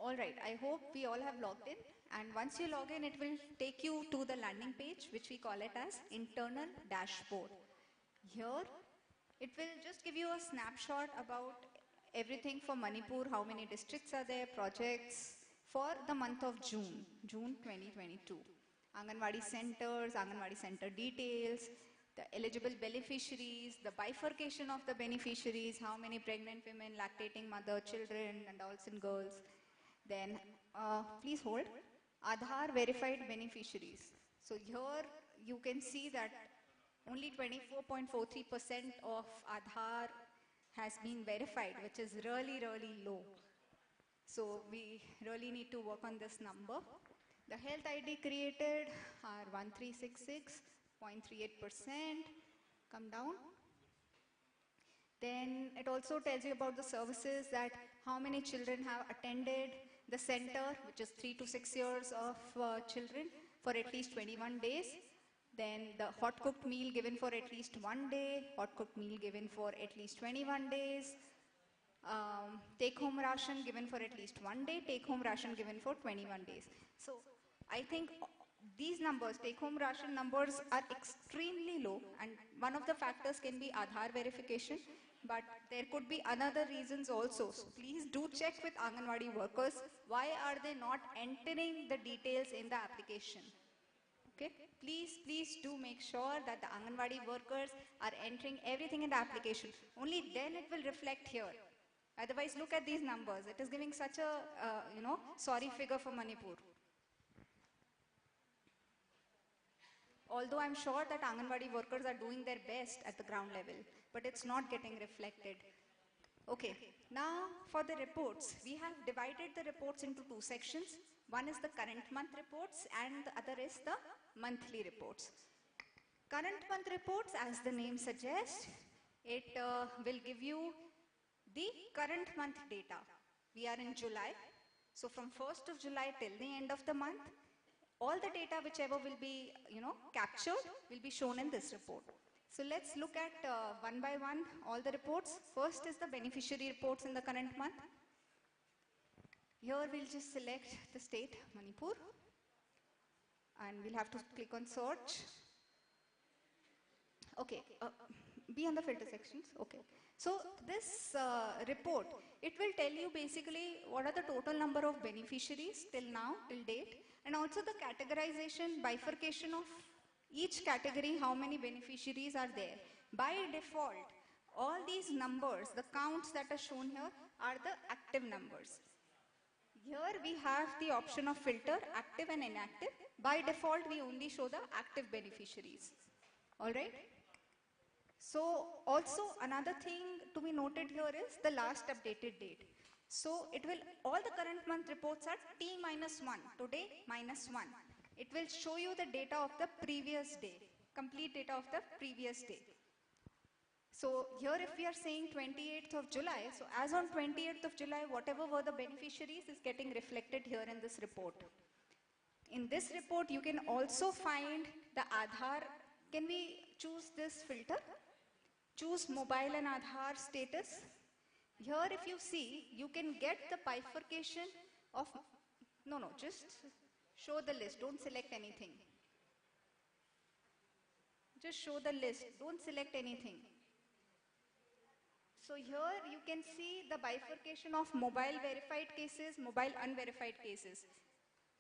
All right, I hope we all have logged in, and once you log in, it will take you to the landing page, which we call it as internal dashboard. Here, it will just give you a snapshot about everything for Manipur, how many districts are there, projects for the month of June 2022. Anganwadi centers, Anganwadi center details, the eligible beneficiaries, the bifurcation of the beneficiaries, how many pregnant women, lactating mother, children, adults and girls. Then, please hold, Aadhar verified beneficiaries. So here you can see that only 24.43% of Aadhar has been verified, which is really, really low. So we really need to work on this number. The health ID created are 1366.38%. Come down. Then it also tells you about the services, that how many children have attended the center, which is 3 to 6 years of children for at least 21 days. Then the hot cooked meal given for at least 1 day, hot cooked meal given for at least 21 days, take home ration given for at least 1 day, take home ration given for 21 days. So I think these numbers, take home ration numbers, are extremely low, and one of the factors can be Aadhar verification, but there could be another reasons also. So please do check with Anganwadi workers, why are they not entering the details in the application. Okay? Please do make sure that the Anganwadi workers are entering everything in the application. Only then it will reflect here. Otherwise, look at these numbers. It is giving such a, sorry figure for Manipur. Although I'm sure that Anganwadi workers are doing their best at the ground level, but it's not getting reflected. Okay, now for the reports, we have divided the reports into two sections. One is the current month reports and the other is the monthly reports. Current month reports, as the name suggests, it will give you the current month data. We are in July, so from 1st of July till the end of the month, all the data whichever will be captured will be shown in this report. So let's look at one by one all the reports. First is the beneficiary reports in the current month. Here we'll just select the state Manipur and we'll have to click on search. Okay, be on the filter sections. Okay. So this report, it will tell you basically what are the total number of beneficiaries till now, till date, and also the categorization, bifurcation of each category, how many beneficiaries are there. By default, all these numbers, the counts that are shown here, are the active numbers. Here we have the option of filter, active and inactive. By default, we only show the active beneficiaries. All right? So also another thing to be noted here is the last updated date. So it will, all the current month reports are T-1, today -1. It will show you the data of the previous day, complete data of the previous day. So here if we are saying 28th of July, so as on 28th of July, whatever were the beneficiaries is getting reflected here in this report. In this report, you can also find the Aadhar. Can we choose this filter? Choose mobile and Aadhar status. Here if you see, you can get the bifurcation of, just show the list, don't select anything. Just show the list, don't select anything. So here you can see the bifurcation of mobile verified cases, mobile unverified cases.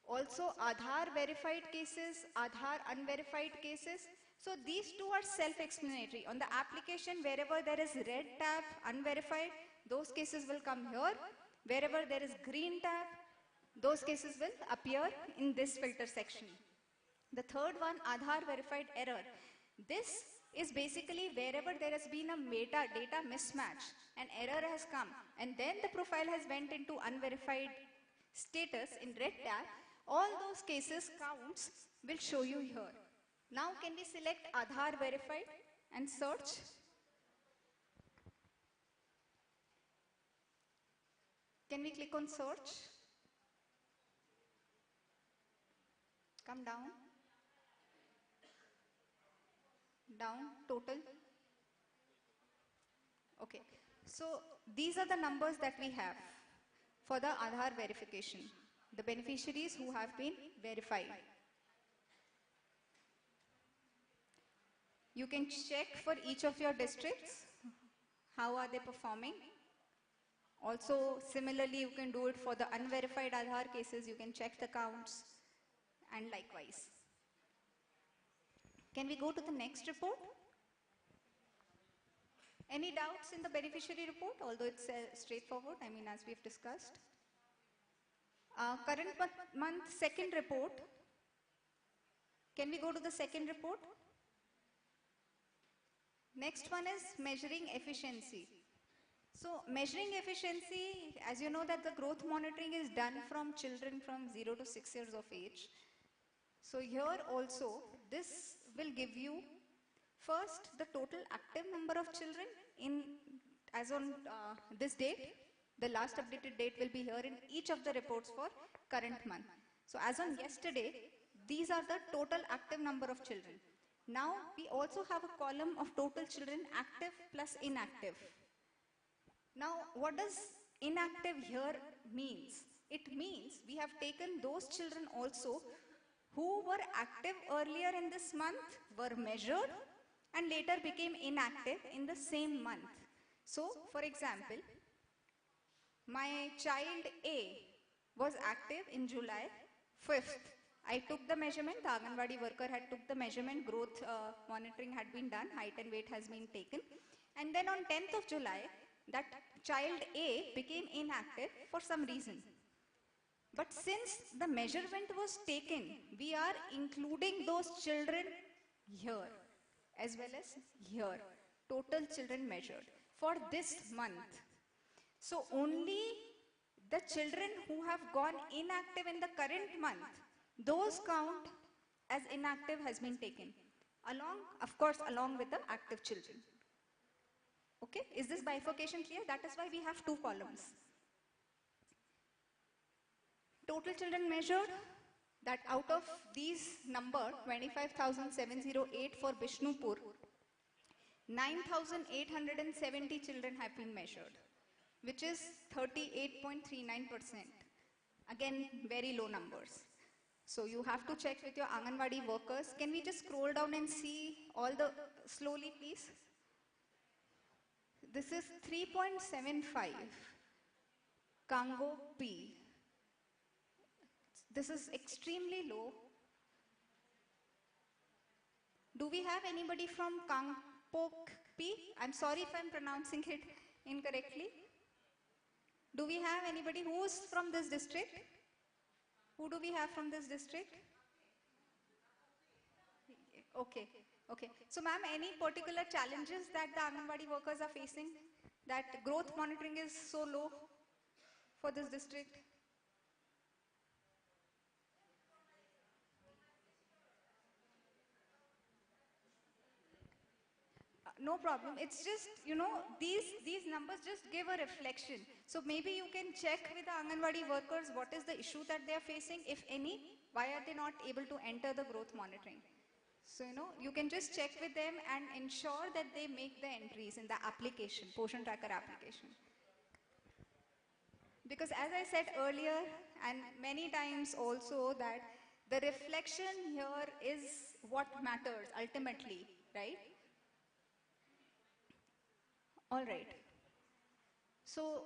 Also Aadhar verified cases, Aadhar unverified cases. So these two are self-explanatory. On the application, wherever there is red tab, unverified, those cases will come here. Wherever there is green tab, those cases will appear in this filter section. The third one, Aadhar verified error. This is basically wherever there has been a data mismatch, an error has come, and then the profile has went into unverified status in red tab, all those cases counts will show you here. Now can we select Aadhar verified and search? Can we click on search? Come down. Down, total. Okay, so these are the numbers that we have for the Aadhaar verification, the beneficiaries who have been verified. You can check for each of your districts, how are they performing. Also, similarly, you can do it for the unverified Aadhaar cases, you can check the counts, and likewise. Can we go to the next report? Any doubts in the beneficiary report, although it's straightforward, I mean, as we've discussed. Current month second report. Can we go to the second report? Next one is measuring efficiency. So measuring efficiency, as you know that the growth monitoring is done from children from 0 to 6 years of age. So here also, this will give you first the total active number of children as on this date. The last updated date will be here in each of the reports for current month. So as on yesterday, these are the total active number of children. Now we also have a column of total children active plus inactive. Now what does inactive here means? It means we have taken those children also who were active earlier in this month, were measured, and later became inactive in the same month. So for example, my child A was active in July 5th. I took the measurement, the Aganwadi worker had took the measurement, growth monitoring had been done, height and weight has been taken. And then on 10th of July, that child A became inactive for some reason. But since the measurement was taken, we are including those children here as well as here. Total children measured for this month. So only the children who have gone inactive in the current month, those count as inactive has been taken. Of course, along with the active children. Okay, is this bifurcation clear? That is why we have two columns. Total children measured, that out of these number, 25,708 for Bishnupur, 9,870 children have been measured, which is 38.39%. Again, very low numbers. So you have to check with your Anganwadi workers. Can we just scroll down and see all the, slowly please? This is 3.75, Kango P. This is extremely low. Do we have anybody from Kangpok P? I'm sorry if I'm pronouncing it incorrectly. Do we have anybody who is from this district? Who do we have from this district? Okay, okay. So ma'am, any particular challenges that the Anganwadi workers are facing? That growth monitoring is so low for this district? No problem. It's just, you know, these numbers just give a reflection. So maybe you can check with the Anganwadi workers what is the issue that they are facing, if any, why are they not able to enter the growth monitoring. So, you know, you can just check with them and ensure that they make the entries in the application, Poshan tracker application. Because as I said earlier, and many times also, that the reflection here is what matters ultimately, right? All right. So,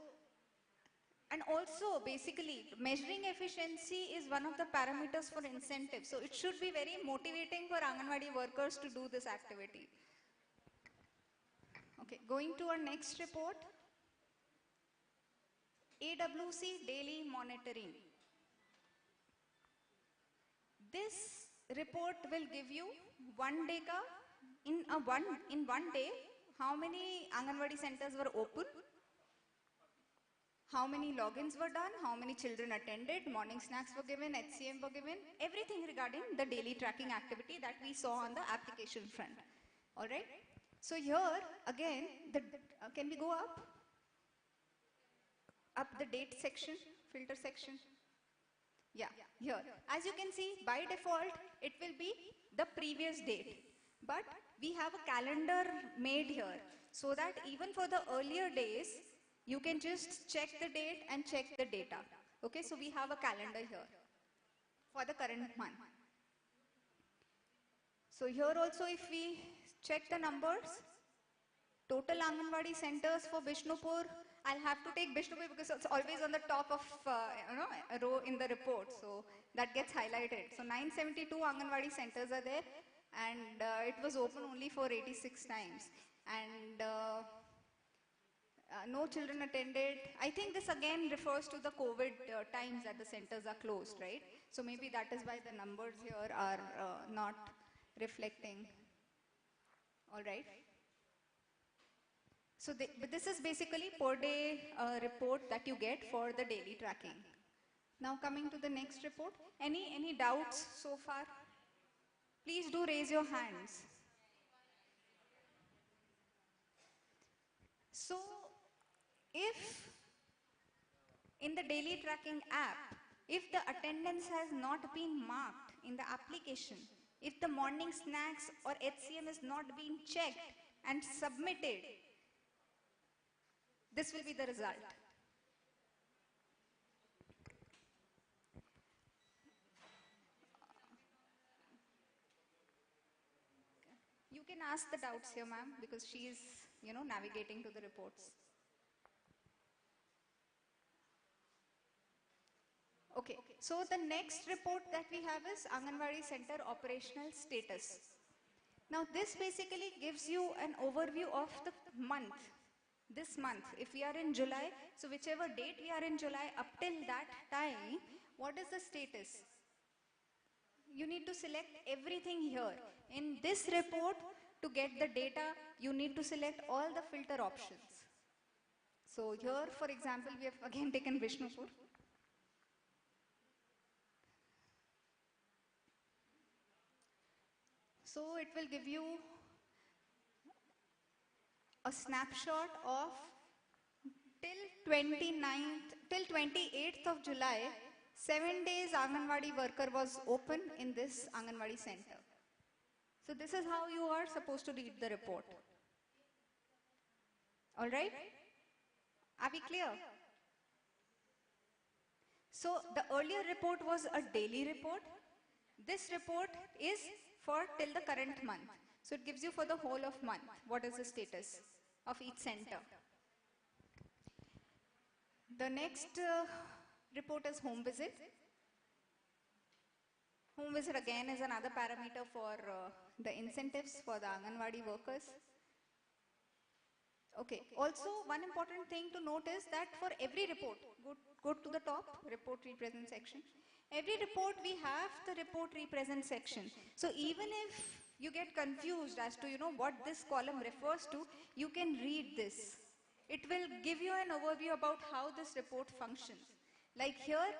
and also basically measuring efficiency is one of the parameters for incentive. So it should be very motivating for Anganwadi workers to do this activity. Okay, going to our next report. Awc Daily Monitoring. This report will give you one data in one day. How many Anganwadi centers were open, how many logins were done, how many children attended, morning snacks were given, HCM were given, everything regarding the daily tracking activity that we saw on the application front. All right. So here again, can we go up? Up the date section, filter section. Yeah, here. As you can see, by default, it will be the previous date. But we have a calendar made here so that even for the earlier days, You can just check the date and check the data. Okay, so we have a calendar here for the current month. So here also if we check the numbers, total Anganwadi centers for Bishnupur, I'll have to take Bishnupur because it's always on the top of a row in the report, so that gets highlighted. So 972 Anganwadi centers are there, and it was open only for 86 times, and no children attended. I think this again refers to the COVID times that the centers are closed, right? So maybe that is why the numbers here are not reflecting. All right. So but this is basically per day report that you get for the daily tracking. Now coming to the next report, any doubts so far? Please do raise your hands. So if in the daily tracking app, if the attendance has not been marked in the application, if the morning snacks or HCM is not being checked and submitted, this will be the result. You can ask the doubts here, ma'am, because she is, navigating to the reports. Okay, so the next report that we have is Anganwadi Center operational status. Now this basically gives you an overview of the month. This month, if we are in July, so whichever date we are in July, up till that time, what is the status? You need to select everything here. In this report, to get the data, you need to select all the filter options. So here, for example, we have again taken Vishnupur. So it will give you a snapshot of till 28th of July, 7 days Anganwadi worker was open in this Anganwadi center. So this is how you are supposed to read the report. All right? Are we clear? So the earlier report was a daily report. This report is for till the current month. So it gives you for the whole of month, what is the status of each center. The next report is home visit. Home visit again is another parameter for the incentives for the Anganwadi workers. Okay, also one important thing to note is that for every report, go to the top, report represent section. Every report we have the report represent section. So even if you get confused as to what this column refers to, you can read this. It will give you an overview about how this report functions. Like here,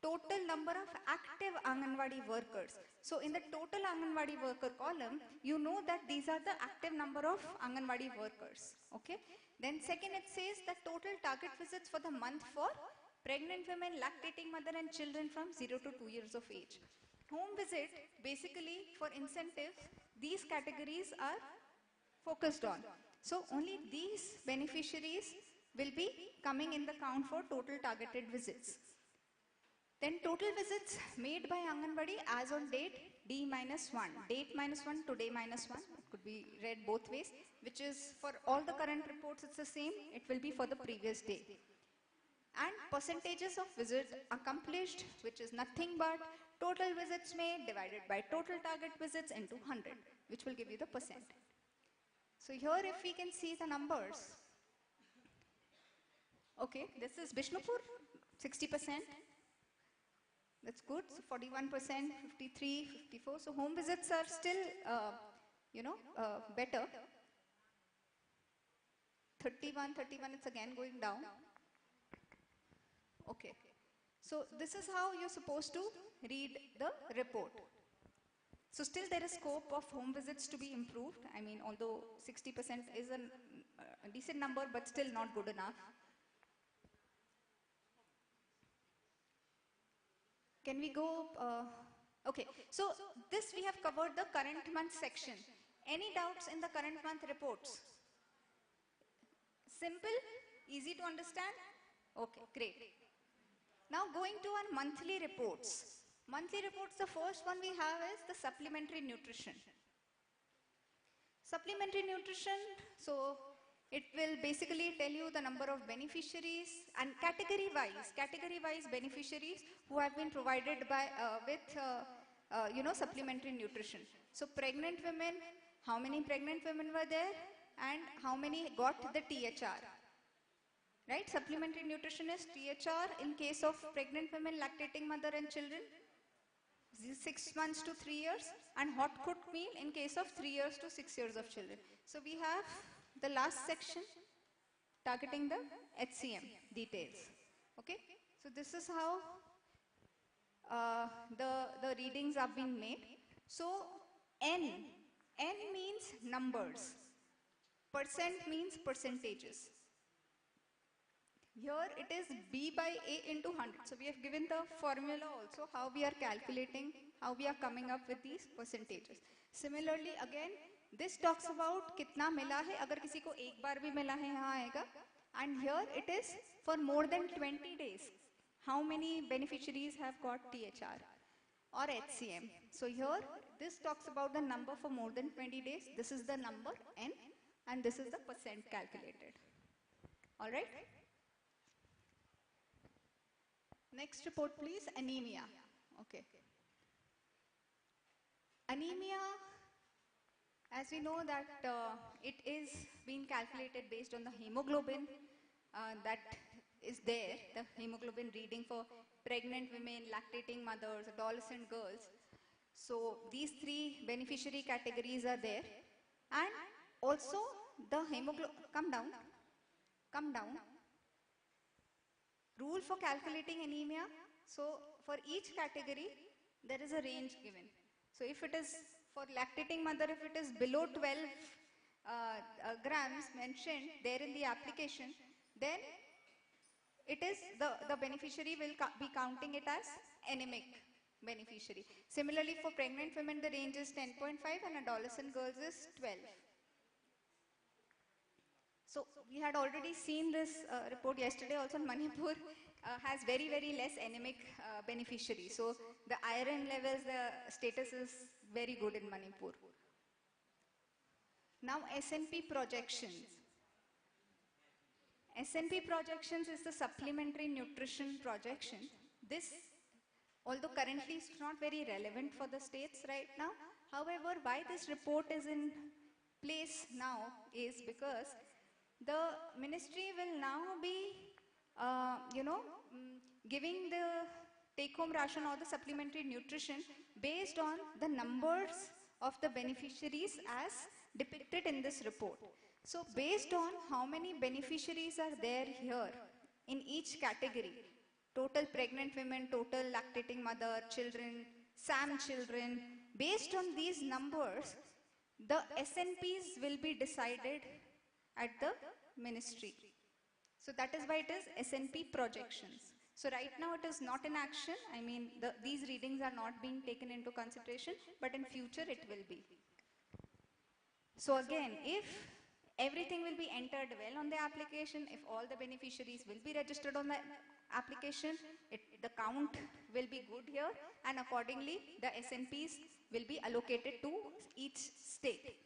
total number of active Anganwadi workers. So in the total Anganwadi worker column, you know that these are the active number of Anganwadi workers. Okay. Then second, it says the total target visits for the month for pregnant women, lactating mother and children from 0 to 2 years of age. Home visit, basically for incentives, these categories are focused on. So only these beneficiaries will be coming in the count for total targeted visits. Then total visits made by Anganwadi as on date D-1. Date -1 to day -1. It could be read both ways, which is for all the current reports it's the same. It will be for the previous day. And percentages of visits accomplished, which is nothing but total visits made divided by total target visits into 100, which will give you the percent. So here if we can see the numbers. Okay, this is Bishnupur, 60%. That's good. So 41%, 53, 54. So home visits are still, better. 31, it's again going down. Okay. So this is how you're supposed to read the report. So still there is scope of home visits to be improved. I mean, although 60% is a decent number, but still not good enough. Can we go? Okay, so this we have covered the current month section. Any doubts in the current month reports? Simple, Easy to understand? Okay, great. Now going to our monthly reports. Monthly reports, the first one we have is the supplementary nutrition. Supplementary nutrition, so it will basically tell you the number of beneficiaries and category-wise beneficiaries who have been provided by supplementary nutrition. So pregnant women, how many pregnant women were there and how many got the THR. Right, supplementary nutrition is THR in case of pregnant women, lactating mother and children, 6 months to 3 years, and hot cooked meal in case of 3 years to 6 years of children. So we have the last section targeting the HCM details. Okay, so this is how the readings are being made. So N means numbers, percent means percentages. Here it is B by A into 100. So we have given the formula also, how we are calculating, how we are coming up with these percentages. Similarly, again, this talks about kitna mila hai, agar kisi ko ek baar bhi mila hai, yahan aayega. And here it is for more than 20 days. How many beneficiaries have got THR or HCM? So here, this talks about the number for more than 20 days. This is the number N and this is the percent calculated. All right? Next report please, anemia. Okay. Anemia, as we know that it is being calculated based on the hemoglobin that is there, the hemoglobin reading for pregnant women, lactating mothers, adolescent girls. So these three beneficiary categories are there, and also the hemoglobin, come down. Rule for calculating anemia. So for each category, there is a range given. So if it is for lactating mother, if it is below 12 grams mentioned there in the application, then it is the beneficiary will be counting it as anemic beneficiary. Similarly, for pregnant women, the range is 10.5 and adolescent girls is 12. So we had already seen this report yesterday also. Manipur has very, very less anemic beneficiaries. So the iron levels, the status is very good in Manipur. Now SNP projections. SNP projections is the supplementary nutrition projection. This, although currently is not very relevant for the states right now, however, why this report is in place now is because the ministry will now be, giving the take-home ration or the supplementary nutrition based on the numbers of the beneficiaries as depicted in this report. So based on how many beneficiaries are there here in each category, total pregnant women, total lactating mother, children, SAM children, based on these numbers, the SNPs will be decided at the ministry. So that is why it is SNP projections. So right now it is not in action. I mean, these readings are not being taken into consideration, but in future it will be. So again, if everything will be entered well on the application, if all the beneficiaries will be registered on the application, the count will be good here, and accordingly the SNPs will be allocated to each state.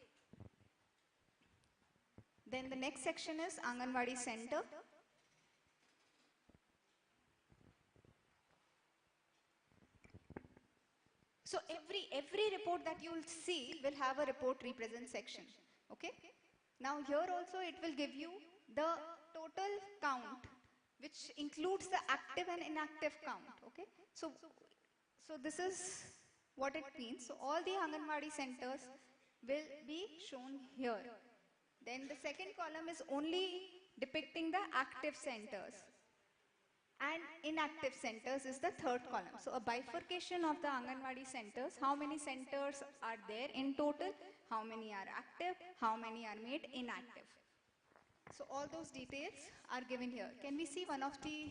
Then the next section is Anganwadi Center. So every report that you will see will have a report represent section. Okay. Now here also it will give you the total count, which includes the active and inactive count. Okay. So this is what it means. So all the Anganwadi centers will be shown here. Then the second column is only depicting the active centers, and inactive centers is the third column. So a bifurcation of the Anganwadi centers, how many centers are there in total, how many are active, how many are made inactive. So all those details are given here. Can we see one of the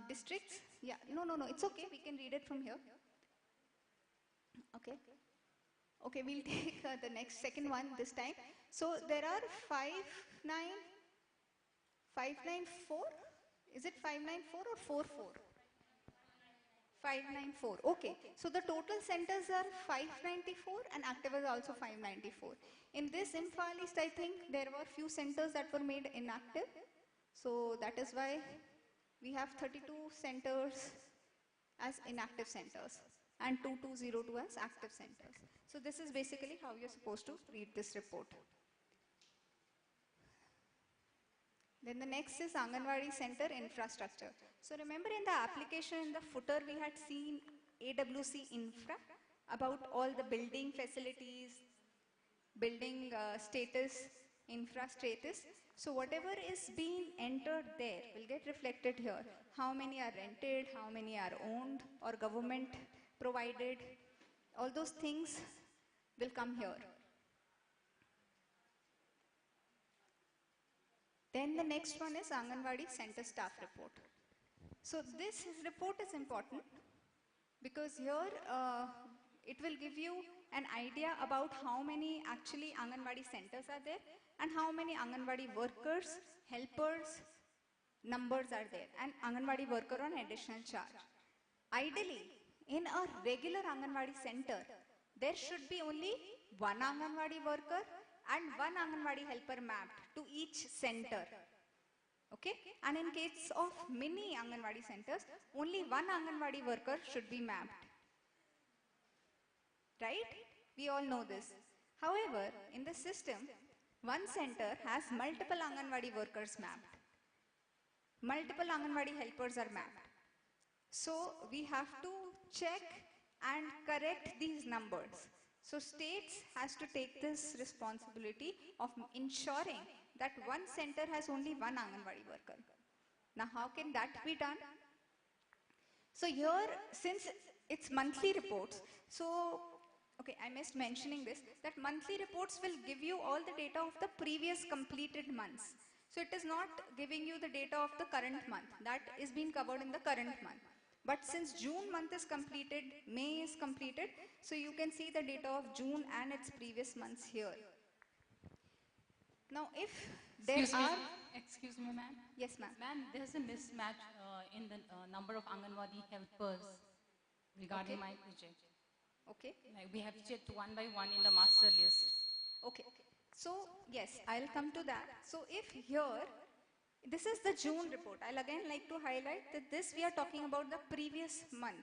districts? Yeah, no, it's okay, we can read it from here. Okay. Okay, we'll take the second one this time. So there are 5, 9, 594? Is it 594 or 44? 594. Okay. So the total centers are 594 and active is also 594. In this Imphal East, I think there were few centers that were made inactive. So that is why we have 32 centers as inactive centers and 2202 as active centers. So this is basically how you're supposed to read this report. Then the next is Anganwadi Center Infrastructure. So remember in the application in the footer we had seen AWC Infra about all the building facilities, building status, infra status. So whatever is being entered there will get reflected here. How many are rented, how many are owned or government provided, all those things will come here. Then the next one is Anganwadi Center Staff Report. So this report is important because here it will give you an idea about how many actually Anganwadi centers are there and how many Anganwadi workers, helpers, numbers are there and Anganwadi worker on additional charge. Ideally, in a regular Anganwadi center, there should be only one Anganwadi worker and one Anganwadi helper mapped to each center. Okay? And in case of many Anganwadi centers, only one Anganwadi worker should be mapped. Right? We all know this. However, in the system, one center has multiple Anganwadi workers mapped. Multiple Anganwadi helpers are mapped. So we have to check and correct these numbers. So states has to take this responsibility of ensuring that one center has only one Anganwadi worker. Now how can that be done? So here, since it's monthly reports, so okay, I missed mentioning this, that monthly reports will give you all the data of the previous completed months. So it is not giving you the data of the current month. That is being covered in the current month. But since June month is completed, May is completed, so you can see the data of June and its previous months here. Now if there are... Excuse me, ma'am. Yes, ma'am. Ma'am, there's a mismatch in the number of Anganwadi helpers regarding my project. Okay. Like we have checked one by one in the master list. Okay. So yes, I'll come to that. So if here, this is the June report. I'll again like to highlight that this we are talking about the previous month.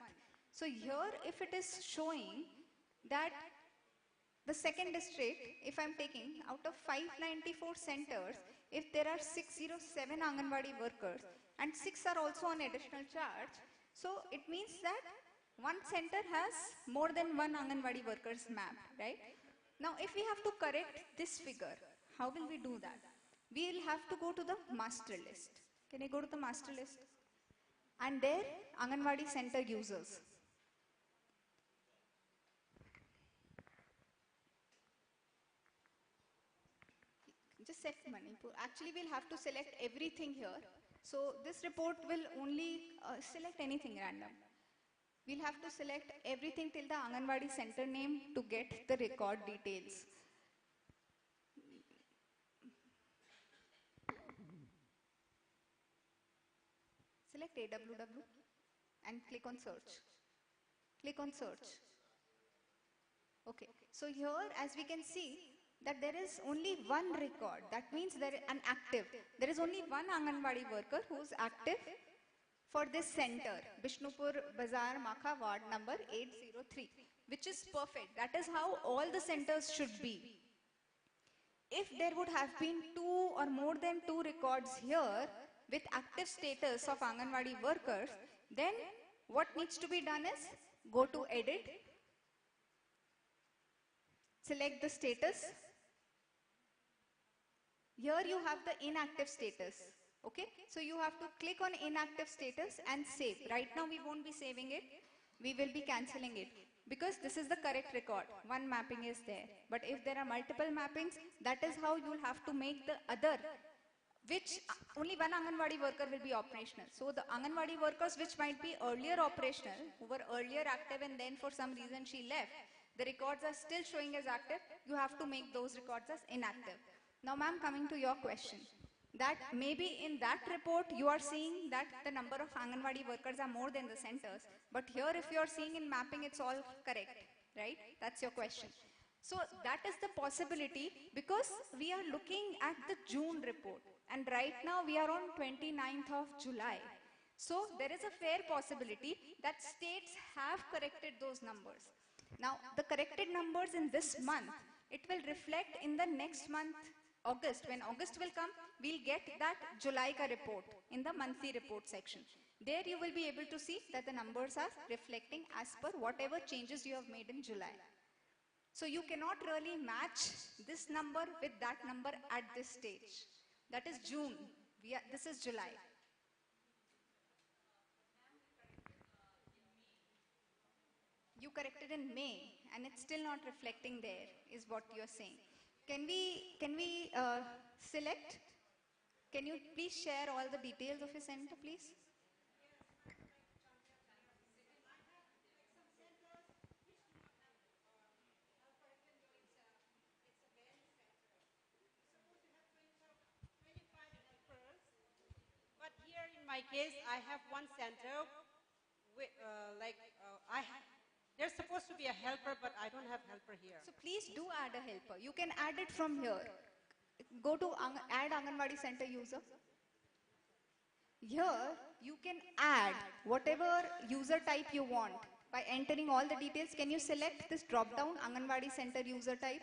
So here if it is showing that the second district, if I'm taking out of 594 centers, if there are 607 Anganwadi workers and 6 are also on additional charge, so it means that one center has more than one Anganwadi workers mapped, right? Now if we have to correct this figure, how will we do that? We will have to go to the master list. Can I go to the master list? And there, Anganwadi center users. Just set Manipur. Actually, we'll have to select everything here. So this report will only select anything random. We'll have to select everything till the Anganwadi center name to get the record details. Select AWW and click on search. Click on search. Okay, so here as we can see that there is only one record. That means there is an active. There is only one Anganwadi worker who is active for this center, Bishnupur Bazar Makha ward number 803, which is perfect. That is how all the centers should be. If there would have been 2 or more than 2 records here with active status of Anganwadi workers, then what needs to be done is go to edit, select the status. Here you have the inactive status. Okay, so you have to click on inactive status and save. Right now we won't be saving it, we will be cancelling it because this is the correct record. One mapping is there. But if there are multiple mappings, that is how you will have to make the other, which only one Anganwadi worker will be operational. So the Anganwadi workers which might be earlier operational, who were earlier active and then for some reason she left, the records are still showing as active, you have to make those records as inactive. Now ma'am, coming to your question. that maybe in that report you are seeing that the number of Anganwadi workers are more than the centers, but here if you are seeing in mapping it's all correct, right? That's your question. So that is the possibility because we are looking at the June report and right now we are on 29th of July. So there is a fair possibility that states have corrected those numbers. Now the corrected numbers in this month, it will reflect in the next month, August. When August will come, we'll get that July ka report in the monthly report section. There you will be able to see that the numbers are reflecting as per whatever changes you have made in July. So you cannot really match this number with that number at this stage. That is June. This is July. You corrected in May and it's still not reflecting there is what you're saying. Can we select? Can you please share all the details of your center, please? But here in my case, I have one center, there's supposed to be a helper, but I don't have helper here. So please do add a helper. You can add it from here. Go to add Anganwadi center user. Here you can add whatever user type you want by entering all the details. Can you select this drop down Anganwadi center user type?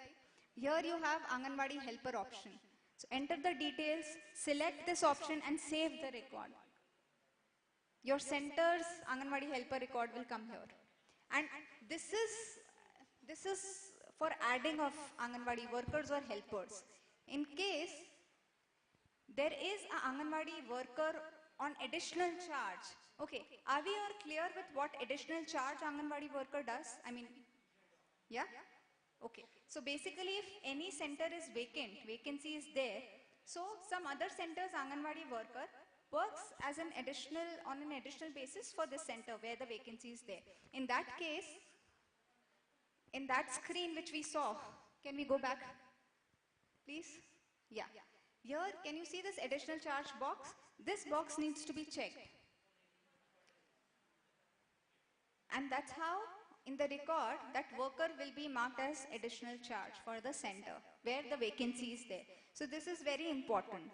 Here you have Anganwadi helper option. So enter the details, select this option and save the record. Your center's Anganwadi helper record will come here. And this is for adding of Anganwadi workers or helpers. In case there is an Anganwadi worker on additional charge. Okay, are we all clear with what additional charge Anganwadi worker does? I mean, yeah? Okay, so basically if any center is vacant, vacancy is there, so some other center's Anganwadi worker works as an additional, on an additional basis for this center where the vacancy is there. In that case, in that screen which we saw, can we go back, please? Yeah. Here, can you see this additional charge box? This box needs to be checked. And that's how, in the record, that worker will be marked as additional charge for the center, where the vacancy is there. So this is very important.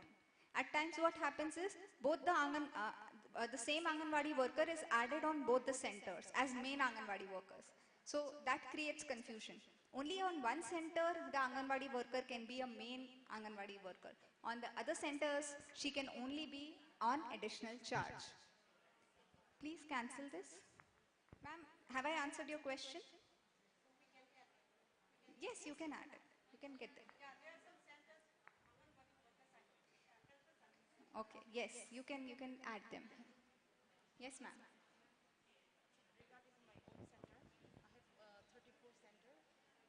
At times what happens is, both the same Anganwadi worker is added on both the centers as main Anganwadi workers. So that creates confusion. Only on one center, the Anganwadi worker can be a main Anganwadi worker. On the other centers, she can only be on additional charge. Please cancel this. Ma'am, have I answered your question? Yes, you can add it. You can get it. Okay, yes, you can add them. Yes, ma'am. Regarding my own center, I have 34 center,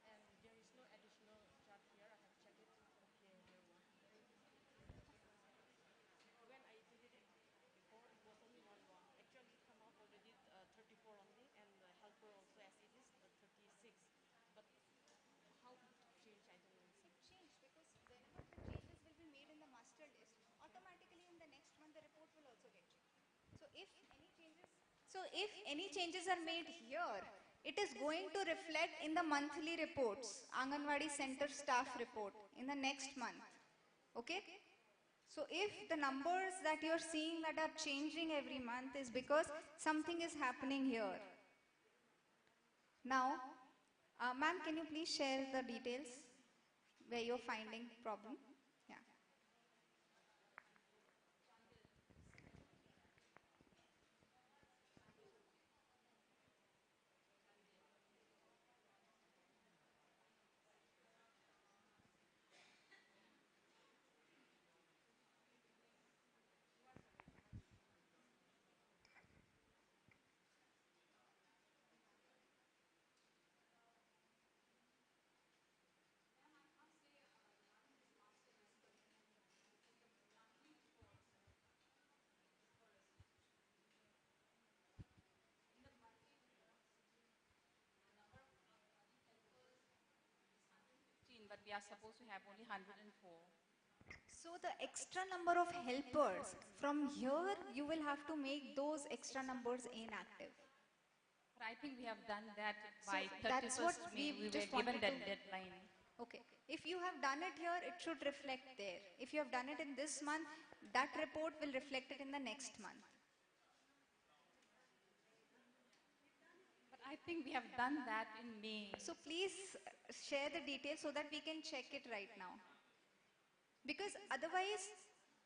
and there is no additional charge here. I have checked it. Okay, there was. When I did it before, it was only one. Actually, it come out already 34 only, and the helper also as it is 36. But how it changed, I don't know. It changed because whenever the changes will be made in the master list, automatically in the next month the report will also get changed. So if any changes are made here, it is going to reflect in the monthly reports, Anganwadi Center staff report in the next month. Okay? So if the numbers that you are seeing that are changing every month is because something is happening here. Now, ma'am, can you please share the details where you're finding problem? Yeah. But we are supposed to have only 104. So the extra number of helpers, from here you will have to make those extra numbers inactive. But I think we have done that So by that's what 31st May. We were just given wanted that to. deadline. Okay. If you have done it here, it should reflect there. If you have done it in this month, that report will reflect it in the next month. But I think we have done that in May. So please share the details so that we can check it right now. Because otherwise,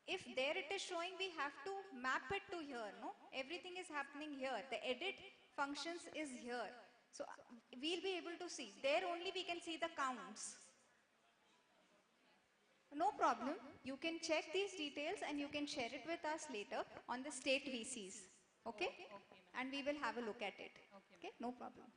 if there it is showing, we have to map it to here, no? Everything is happening here. The edit functions is here. So we'll be able to see. There only we can see the counts. No problem. You can check these details and you can share it with us later on the state VCs. Okay? And we will have a look at it. Okay? No problem.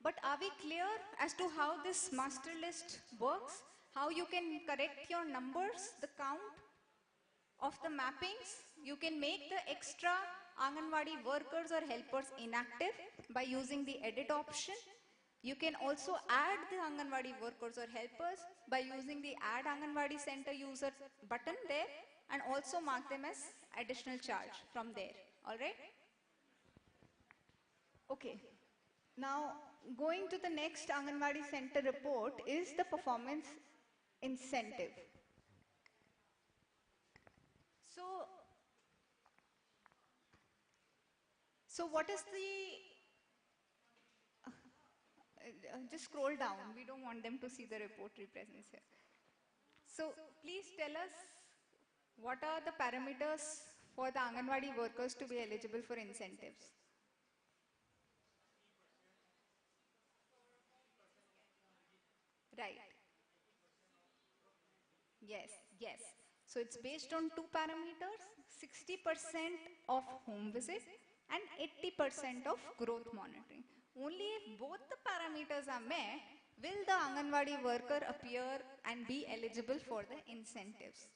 But are we clear as to how this master list works? How you can correct your numbers, the count of the mappings? You can make the extra Anganwadi workers or helpers inactive by using the edit option. You can also add the Anganwadi workers or helpers by using the add Anganwadi center user button there and also mark them as additional charge from there. Alright? Okay. Now, going to the next Anganwadi Center report is the performance incentive. So what is the, just scroll down, we don't want them to see the report represents here. So please tell us what are the parameters for the Anganwadi workers to be eligible for incentives? Right. Yes, yes. So it's based on two parameters, 60% of home visit and 80% of growth monitoring. Only if both the parameters are met, will the Anganwadi worker appear and be eligible for the incentives.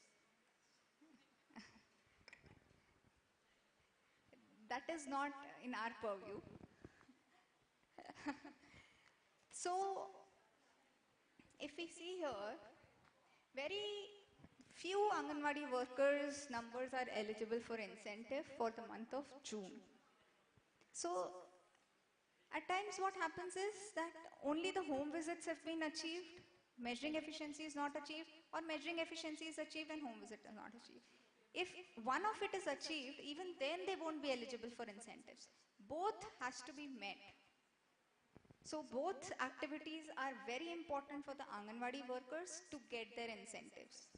That is not in our purview. So, if we see here, very few Anganwadi workers numbers are eligible for incentive for the month of June. So, at times what happens is that only the home visits have been achieved, measuring efficiency is not achieved, or measuring efficiency is achieved and home visit is not achieved. If one of it is achieved, even then they won't be eligible for incentives. Both has to be met. So both activities are very important for the Anganwadi workers to get their incentives.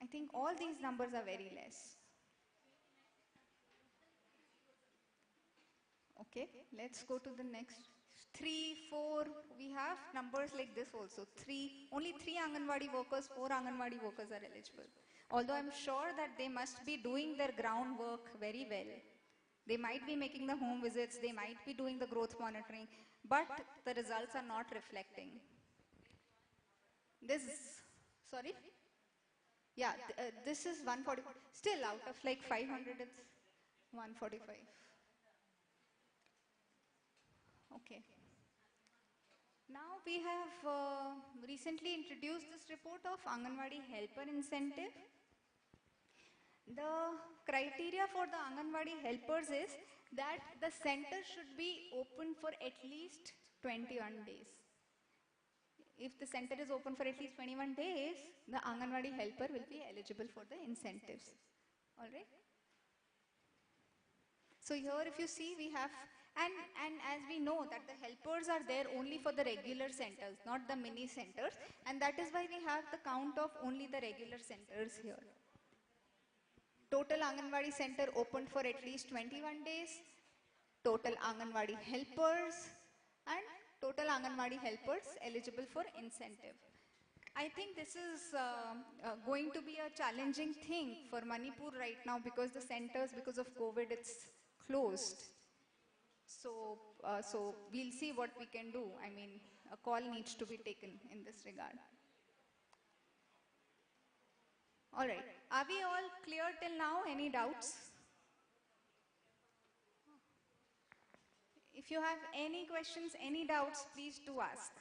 I think all these numbers are very less. Okay, let's go to the next. 3, 4, we have numbers like this also. Only 3 Anganwadi workers, 4 Anganwadi workers are eligible. Although I'm sure that they must be doing their groundwork very well. They might be making the home visits, they might be doing the growth monitoring, but the results are not reflecting. Sorry? Yeah, this is 140, still out of like 500, it's 145. Okay. Now we have recently introduced this report of Anganwadi helper incentive. The criteria for the Anganwadi helpers is that the center should be open for at least 21 days. If the center is open for at least 21 days, the Anganwadi helper will be eligible for the incentives. Alright? So here if you see we have, and as we know that the helpers are there only for the regular centers, not the mini centers, and that is why we have the count of only the regular centers here. Total Anganwadi center opened for at least 21 days, total Anganwadi helpers, and total Anganwadi helpers eligible for incentive. I think this is going to be a challenging thing for Manipur right now because the centers, because of COVID, it's closed. So we'll see what we can do. I mean, a call needs to be taken in this regard. All right. Are we all clear till now? Any doubts? If you have any questions, any doubts, please do ask.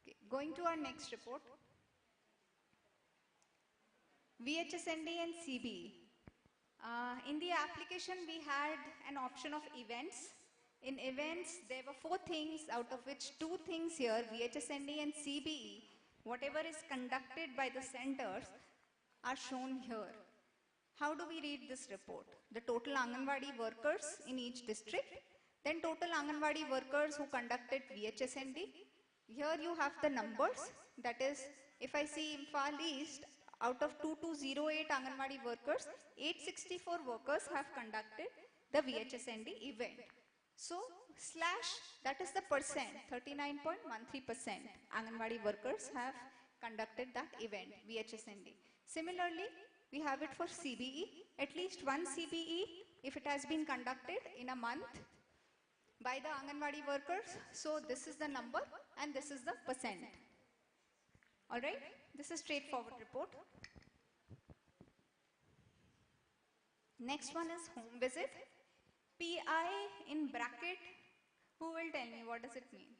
Okay. Going to our next report. VHSND and CBE. In the application, we had an option of events. In events, there were 4 things, out of which 2 things here, VHSND and CBE, whatever is conducted by the centers, are shown here. How do we read this report? The total Anganwadi workers in each district, then total Anganwadi workers who conducted VHSND. Here you have the numbers, that is, if I see Imphal East, out of 2208 Anganwadi workers, 864 workers have conducted the VHSND event. So, slash, that is the percent, 39.13% Anganwadi workers have conducted that event, VHSND. Similarly, we have it for CBE, at least one CBE, if it has been conducted in a month by the Anganwadi workers. So, this is the number and this is the percent. Alright, this is straightforward report. Next one is home visit. PI in bracket, who will tell me what does it mean?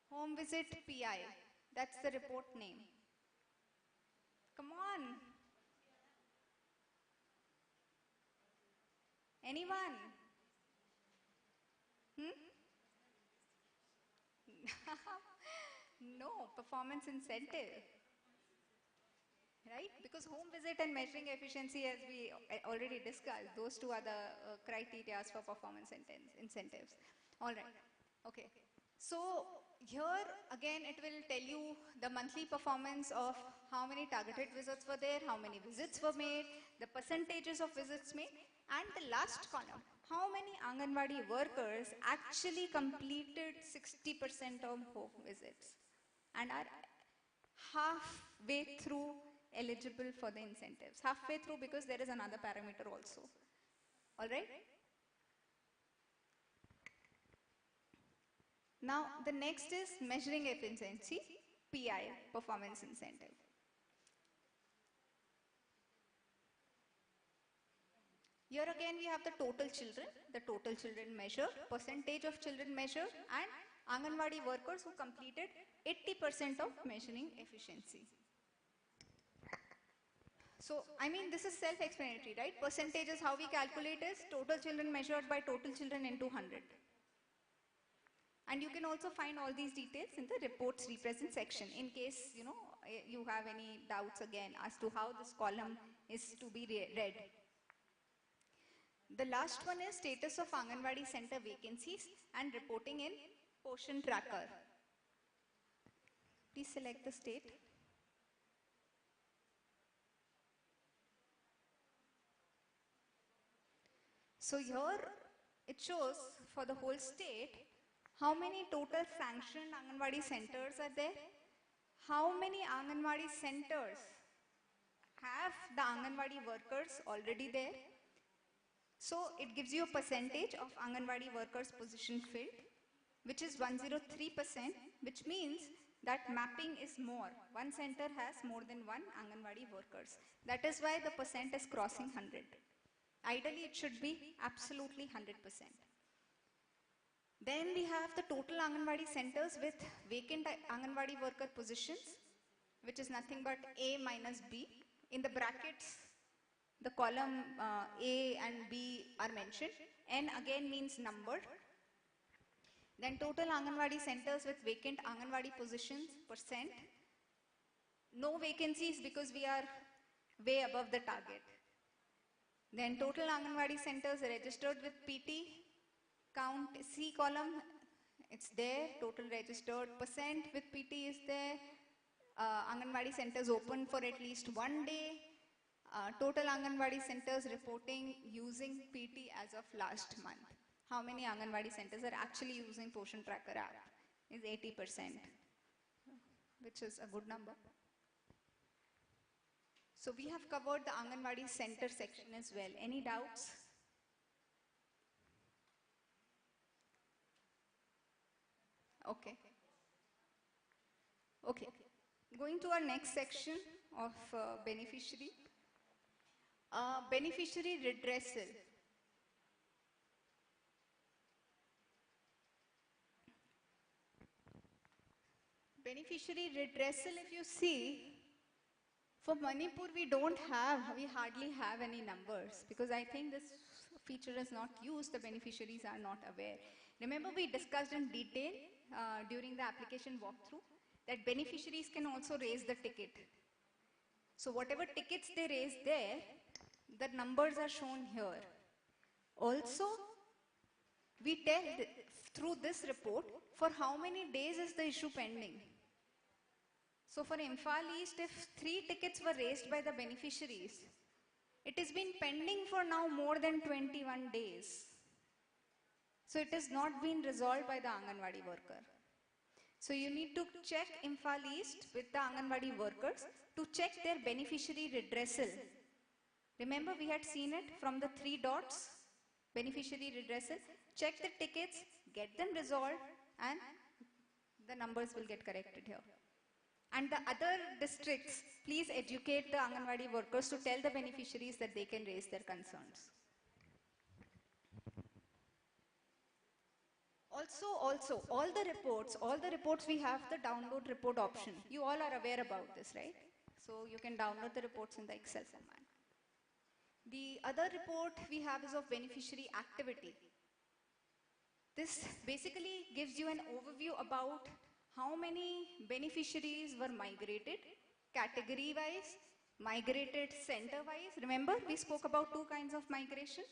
Home visit PI, that's the report name. Come on. Anyone? No, performance incentive. Right? Because home visit and measuring efficiency, as we already discussed, those 2 are the criteria for performance incentives. All right. Okay. So here again it will tell you the monthly performance of how many targeted visits were there, how many visits were made, the percentages of visits made, and the last column, how many Anganwadi workers actually completed 60% of home visits and are halfway through eligible for the incentives. Halfway through because there is another parameter also. Alright? Now the next is measuring efficiency, PI, performance incentive. Here again we have the total children measured, percentage of children measured, and Anganwadi workers who completed 80% of measuring efficiency. So, I mean, this is self-explanatory, right? Percentage is how we calculate is total children measured by total children into 100. And you can also find all these details in the reports represent section in case, you have any doubts again as to how this column is to be read. The last one is status of Anganwadi center vacancies and reporting in Poshan tracker. Please select the state. So here it shows for the whole state how many total sanctioned Anganwadi centers are there, how many Anganwadi centers have the Anganwadi workers already there. So it gives you a percentage of Anganwadi workers position filled, which is 103%, which means that mapping is more. One center has more than one Anganwadi workers. That is why the percent is crossing 100. Ideally, it should be absolutely 100%. Then we have the total Anganwadi centers with vacant Anganwadi worker positions, which is nothing but A minus B. In the brackets, the column A and B are mentioned. N again means number. Then total Anganwadi centers with vacant Anganwadi positions percent. No vacancies because we are way above the target. Then total Anganwadi centers registered with PT, count C column, it's there, total registered percent with PT is there, Anganwadi centers open for at least 1 day, total Anganwadi centers reporting using PT as of last month. How many Anganwadi centers are actually using Poshan Tracker app is 80%, which is a good number. So we have covered the Anganwadi center section as well. Any doubts? Okay. Okay. Going to our next section of beneficiary. Beneficiary redressal. beneficiary redressal, if you see, for Manipur we hardly have any numbers, because I think this feature is not used, the beneficiaries are not aware. Remember, we discussed in detail during the application walkthrough that beneficiaries can also raise the ticket. So whatever tickets they raise there, the numbers are shown here. Also, we tell through this report for how many days is the issue pending. So for Imphal East, if 3 tickets were raised by the beneficiaries, it has been pending for now more than 21 days. So it has not been resolved by the Anganwadi worker. So you need to check Imphal East with the Anganwadi workers to check their beneficiary redressal. Remember, we had seen it from the 3 dots, beneficiary redressal. Check the tickets, get them resolved, and the numbers will get corrected here. And the other districts, please educate the Anganwadi workers to tell the beneficiaries that they can raise their concerns. Also, all the reports we have the download report option. You all are aware about this, right? So you can download the reports in the Excel format. The other report we have is of beneficiary activity. This basically gives you an overview about how many beneficiaries were migrated, category-wise, migrated center-wise. Remember, we spoke about 2 kinds of migration,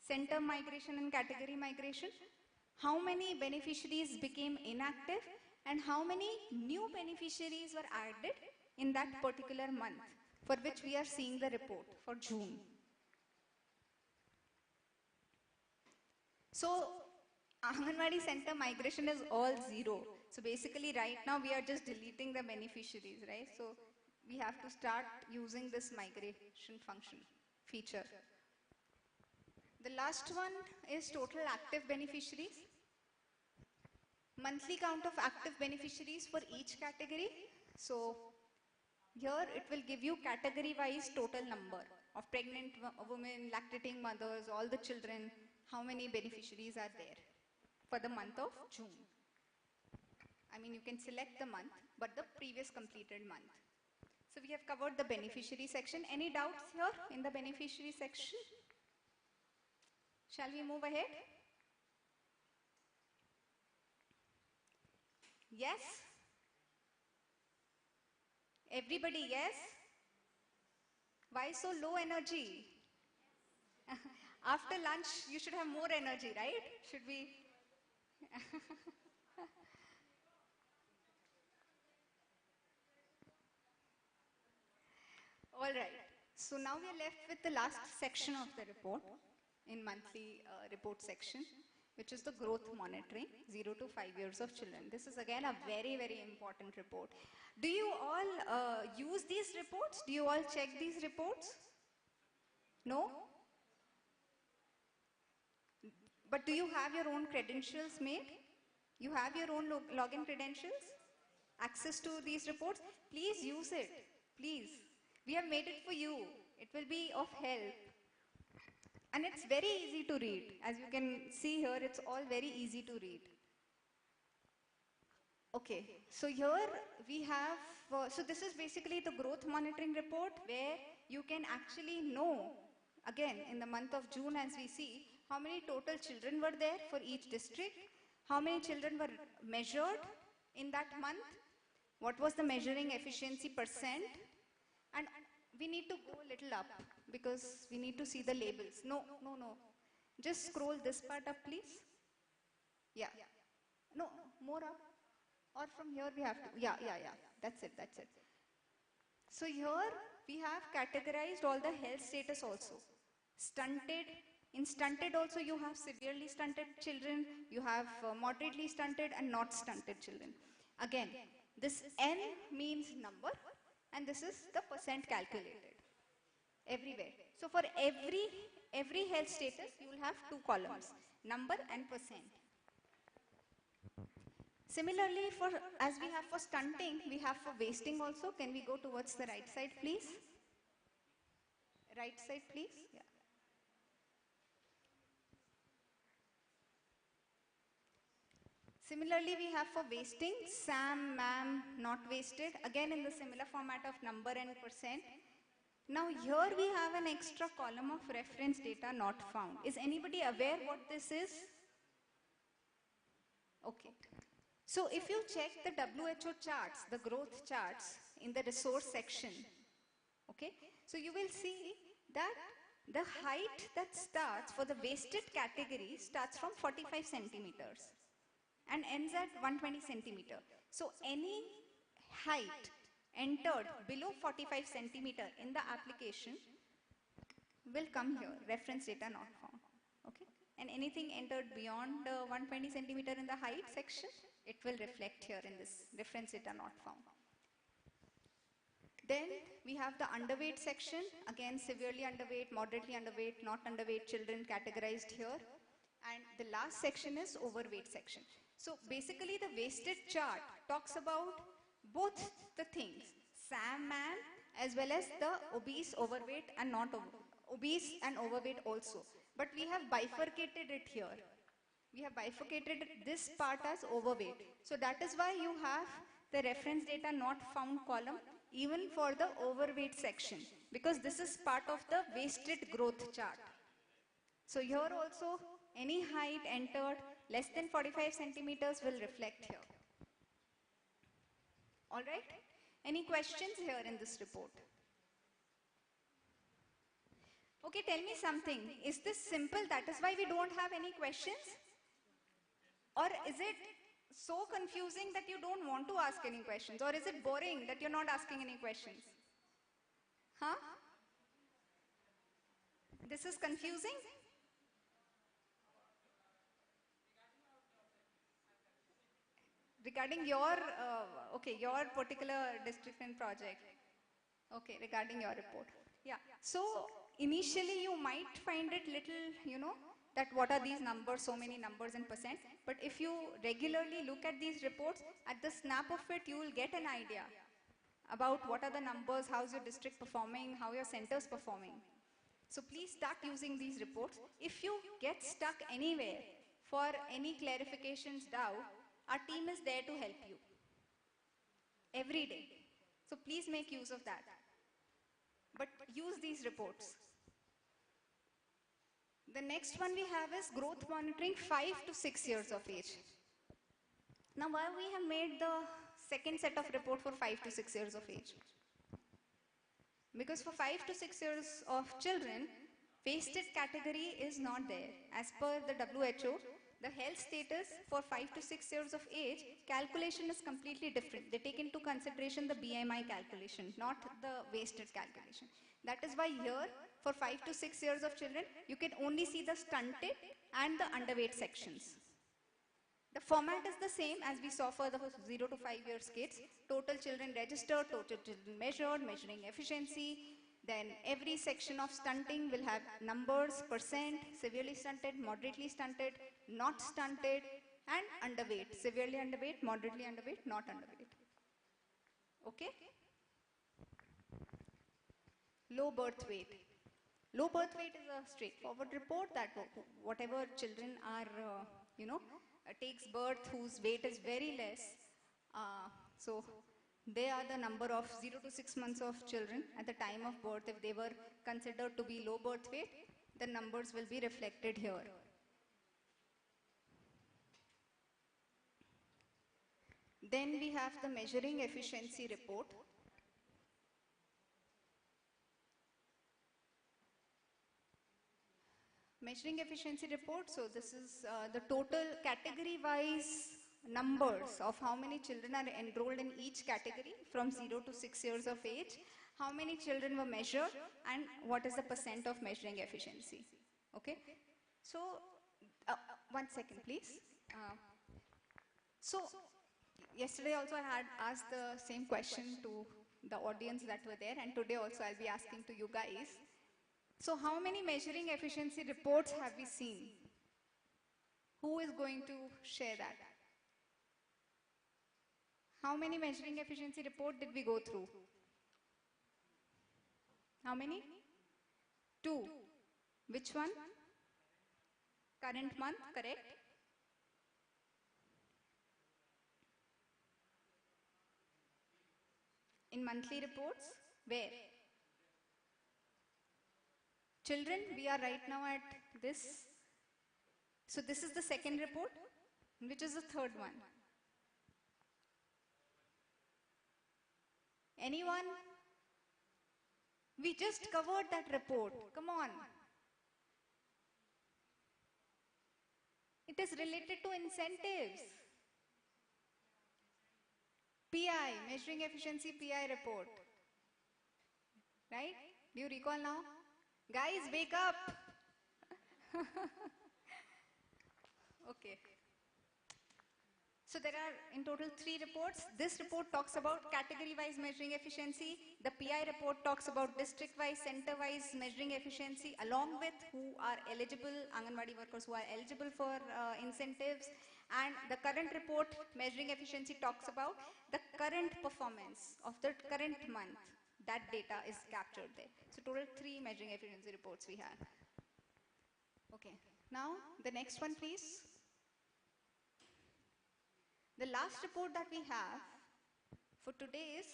center migration and category migration. How many beneficiaries became inactive and how many new beneficiaries were added in that particular month, for which we are seeing the report for June. So Anganwadi center migration is all 0. So basically right now we are just deleting the beneficiaries, right? So we have to start using this migration function feature. The last one is total active beneficiaries. Monthly count of active beneficiaries for each category. So here it will give you category-wise total number of pregnant women, lactating mothers, all the children, how many beneficiaries are there for the month of June. I mean, you can select the month, but the previous completed month. So we have covered the beneficiary section. Any doubts here in the beneficiary section? Shall we move ahead? Yes? Everybody, yes? Why so low energy? After lunch, you should have more energy, right? Should we? All right. So now we are left with the last section of the report in monthly report section, which is the growth monitoring, 0 to 5 years of children. This is again a very, very important report. Do you all use these reports? Do you all check these reports? No? But do you have your own credentials made? You have your own login credentials? Access to these reports? Please use it. Please. We have made it for you. It will be of help. And it's very easy to read. As you can see here, it's all very easy to read. Okay, so here we have, so this is basically the growth monitoring report where you can actually know, again, in the month of June as we see, how many total children were there for each district, how many children were measured in that month, what was the measuring efficiency percent, and we need to go a little up because we need to see the labels. No. Just scroll this part up, please. Yeah. No, more up. Or from here we have to. Yeah. That's it. So here we have categorized all the health status also. Stunted. In stunted also you have severely stunted children, you have moderately stunted and not stunted children. Again, this N means number and this is the percent calculated everywhere. So for every health status you will have 2 columns, number and percent. Similarly, as we have for stunting, we have for wasting also. Can we go towards the right side, please? Right side, please. Yeah. Similarly, we have for wasting, SAM, MAM, not wasted, again in the similar format of number and percent. Now here we have an extra column of reference data not found. Is anybody aware what this is? Okay. So if you check the WHO charts, the growth charts in the resource section, okay, so you will see that the height that starts for the wasted category starts from 45 centimeters and ends at 120 centimeter. So any height entered below 45 centimeter in the application will come here, reference data not found, okay? And anything entered beyond 120 centimeter in the height section, it will reflect here in this reference data not found. Then we have the underweight section, again severely underweight, moderately underweight, not underweight children categorized here. And the last section is overweight section. So basically the wasted chart talks about both the things, SAM, MAM, as well as the obese, overweight and not obese and overweight also. But we have bifurcated it here. We have bifurcated this part as overweight. So that is why you have the reference data not found column even for the overweight section, because this is part of the wasted growth chart. So here also any height entered less than 45 centimeters will reflect here. All right? Any questions here in this report? Okay, tell me something. Is this simple? That is why we don't have any questions? Or is it so confusing that you don't want to ask any questions? Or is it boring that you're not asking any questions? Huh? This is confusing? Regarding your, your particular district and project. Okay, regarding your report. Yeah. So initially you might find it little, that what are these numbers, so many numbers and percent. But if you regularly look at these reports, at the snap of it, you will get an idea about what are the numbers, how's your district performing, how your centers performing. So please start using these reports. If you get stuck anywhere for any clarifications, doubt, our team is there to help you every day. So please make use of that. But use these reports. The next one we have is growth monitoring 5 to 6 years of age. Now why we have made the second set of report for 5 to 6 years of age? Because for 5 to 6 years of children, wasted category is not there. As per the WHO, the health status for 5 to 6 years of age, calculation is completely different. They take into consideration the BMI calculation, not the wasted calculation. That is why here, for 5 to 6 years of children, you can only see the stunted and the underweight sections. The format is the same as we saw for the 0 to 5 years kids. Total children registered, total children measured, measuring efficiency. Then every section of stunting will have numbers, percent, severely stunted, moderately stunted, not stunted, and underweight. Severely underweight, moderately underweight, not underweight. Okay? Low birth weight. Low birth weight is a straightforward report that whatever children are, takes birth whose weight is very less. So they are the number of 0 to 6 months of children at the time of birth. If they were considered to be low birth weight, the numbers will be reflected here. Then we have the measuring efficiency report. Measuring efficiency report, so this is the total category-wise numbers of how many children are enrolled in each category from 0 to 6 years of age, how many children were measured, and what is the percent of measuring efficiency. Okay? So, 1 second please. So, yesterday also I had asked the same question to the audience that were there, and today also I'll be asking to you guys. So how many measuring efficiency reports have we seen? Who is going to share that? How many measuring efficiency report did we go through? How many? 2. Which one? Current month, correct? In monthly reports, where? Children, we are right now at this. So this is the second report, which is the third one. Anyone? We just covered that report. Come on. It is related to incentives. PI, Measuring Efficiency PI report. Right? Do you recall now? Guys, wake up! Okay. So there are in total 3 reports. This report talks about category-wise measuring efficiency. The PI report talks about district-wise, center-wise measuring efficiency, along with who are eligible, Anganwadi workers who are eligible for incentives. And the current report, measuring efficiency, talks about the current performance of the current month. That data is captured there. So total 3 measuring efficiency reports we have. Okay. Now the next one, please. The last report that we have for today is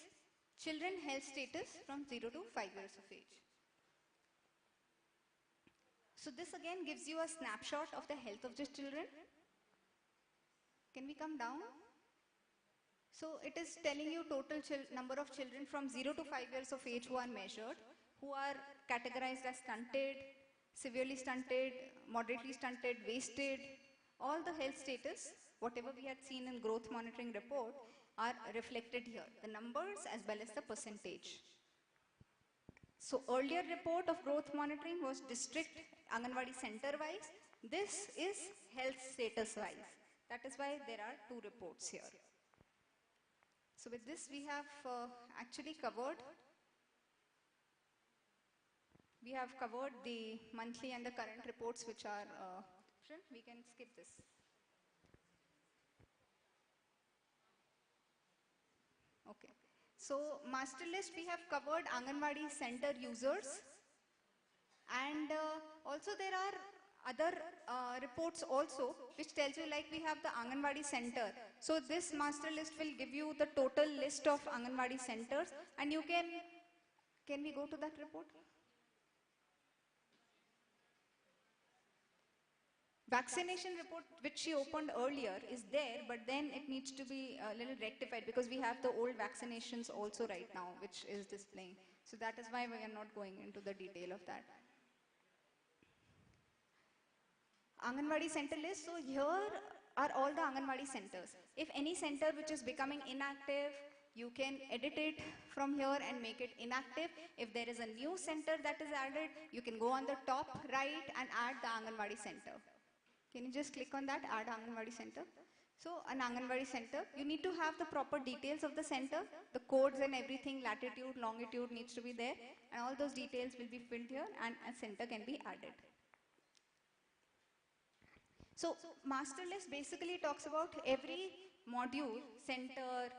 children health status from 0 to 5 years of age. So this again gives you a snapshot of the health of the children. Can we come down? So it is telling you total number of children from 0 to 5 years of age who are measured, who are categorized as stunted, severely stunted, moderately stunted, wasted. All the health status, whatever we had seen in growth monitoring report, are reflected here, the numbers as well as the percentage. So earlier report of growth monitoring was district Anganwadi center wise. This is health status wise. That is why there are 2 reports here. So with this we have actually covered the monthly and the current reports which are we can skip this. Okay. So master list we have covered Anganwadi center users, and also there are other reports also which tells you, like we have the Anganwadi center. So this master list will give you the total list of Anganwadi centers, and you can we go to that report? Vaccination report which she opened earlier is there, but then it needs to be a little rectified because we have the old vaccinations also right now which is displaying. So that is why we are not going into the detail of that. Anganwadi center list. So here are all the Anganwadi centers. If any center which is becoming inactive, you can edit it from here and make it inactive. If there is a new center that is added, you can go on the top right and add the Anganwadi center. Can you just click on that, add Anganwadi center? So an Anganwadi center, you need to have the proper details of the center, the codes and everything, latitude, longitude needs to be there, and all those details will be filled here and a center can be added. So master list basically talks about every module, center,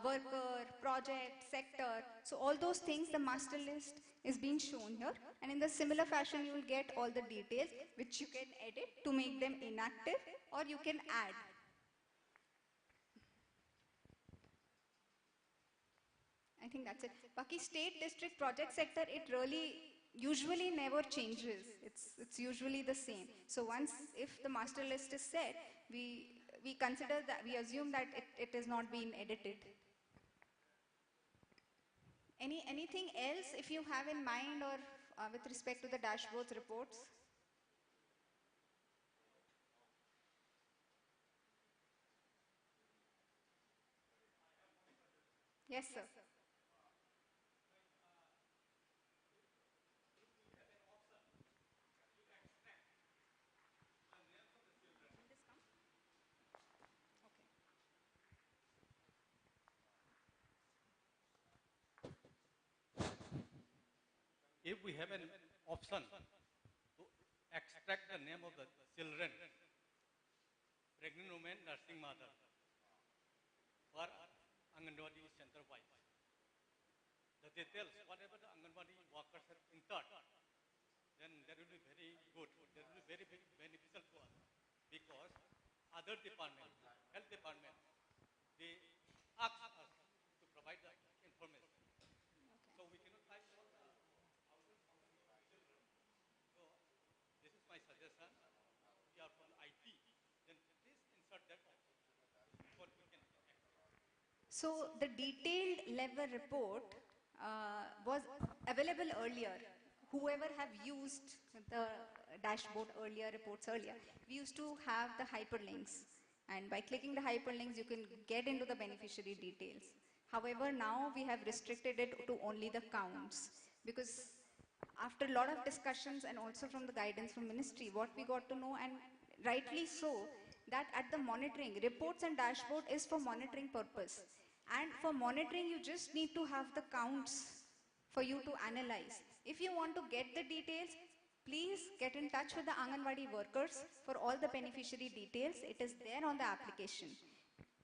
worker, project, sector. So all those things, the master list is being shown here, and in the similar fashion you will get all the details which you can edit to make them inactive, or you can add. I think that's it. Baki state, district, project, sector, it really usually never changes. It's usually the same. So once, if the master list is set, we consider that, we assume that it is not being edited. Anything else if you have in mind, or with respect to the dashboards reports? Yes, sir. If we have an option to extract the name of the children, pregnant women, nursing mother, for Anganwadi center wise, the details, whatever the Anganwadi workers have entered, then that will be very good. That will be very beneficial to us, because other departments, health department, they ask us to provide the information. suggestion, we are from IT, then please insert that also, before we can act. So the detailed level report was available earlier. Whoever have used the dashboard earlier, reports earlier, we used to have the hyperlinks. And by clicking the hyperlinks, you can get into the beneficiary details. However, now we have restricted it to only the counts. Because after a lot of discussions and also from the guidance from ministry, what we got to know, and rightly so, that at the monitoring, reports and dashboard is for monitoring purpose. And for monitoring, you just need to have the counts for you to analyze. If you want to get the details, please get in touch with the Anganwadi workers for all the beneficiary details. It is there on the application.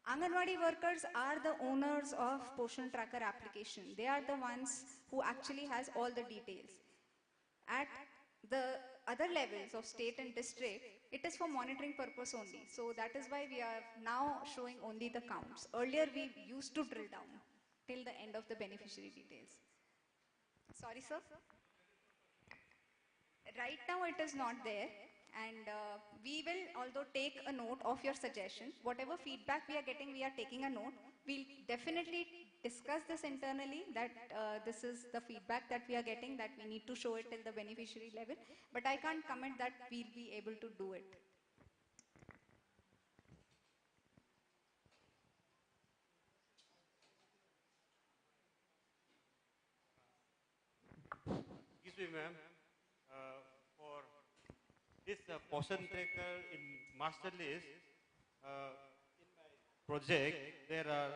Anganwadi workers are the owners of Poshan Tracker application. They are the ones who actually has all the details. At the other levels of state and district, it is for monitoring purpose only. So that is why we are now showing only the counts. Earlier we used to drill down till the end of the beneficiary details. Sorry, sir. Right now it is not there, and we will although take a note of your suggestion. Whatever feedback we are getting, we are taking a note. We'll definitely discuss this internally, that this is the feedback that we are getting, that we need to show it till the beneficiary level, but I can't comment that we'll be able to do it. Excuse me, ma'am. For this Poshan tracker in master list, in my project, there are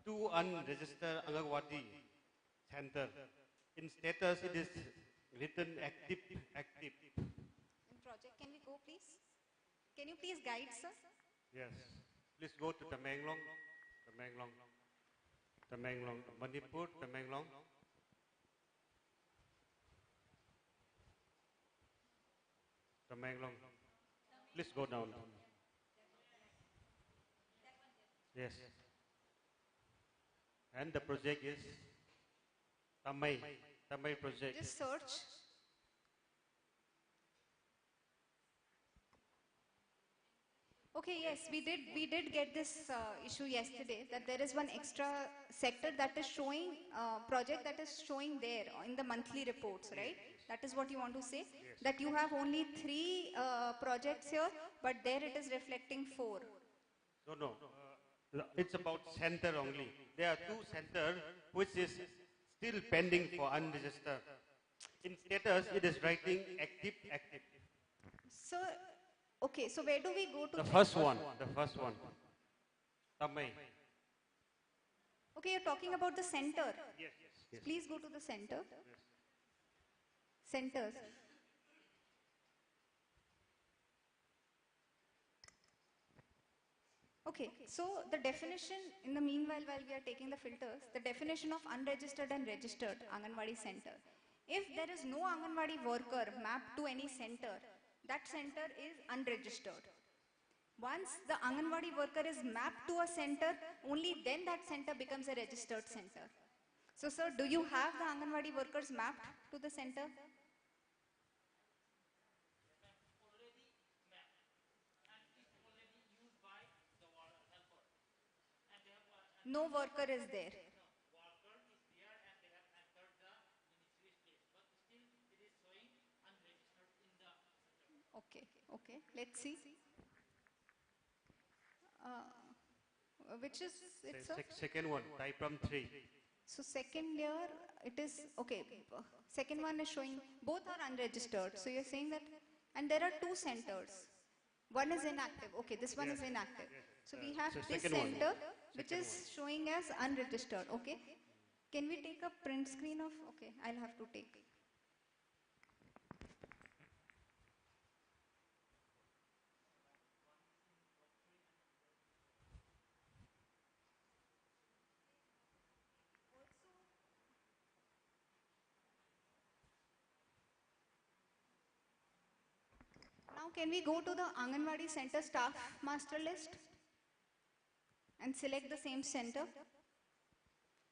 2 unregistered Anganwadi center. In status, it is written active. In project, can we go please? Can you please guide, sir? Yes. Please go to Tamanglong, Manipur, Tamanglong. Tamanglong. Please go down. Yes. And the project is Tamai project. Just search. Okay, yes, we did get this issue yesterday, that there is one extra sector that is showing, project that is showing there in the monthly reports, right? That is what you want to say? Yes. That you have only 3 projects here, but there it is reflecting 4. No. It's about center only. There are 2 centers which is still pending for unregistered. In status, it is writing active. So, okay, so where do we go to The check? first one. Tamai. Okay, you're talking about the center. Yes. Please go to the center. Centers. Okay, so the definition, in the meanwhile, while we are taking the filters, the definition of unregistered and registered Anganwadi center. If there is no Anganwadi worker mapped to any center, that center is unregistered. Once the Anganwadi worker is mapped to a center, only then that center becomes a registered center. So, sir, do you have the Anganwadi workers mapped to the center? No worker is there. Okay, let's see. Which is it, sir? Second one, Taipram 3. So second year, it is, okay, second one is showing, both are unregistered. So you're saying that, and there are 2 centers. One is inactive. Okay, this one is inactive. So we have So this second one. center, which is showing as unregistered. Okay. Can we take a print screen of, okay, I'll have to take. Now can we go to the Anganwadi center staff master list and select the same center?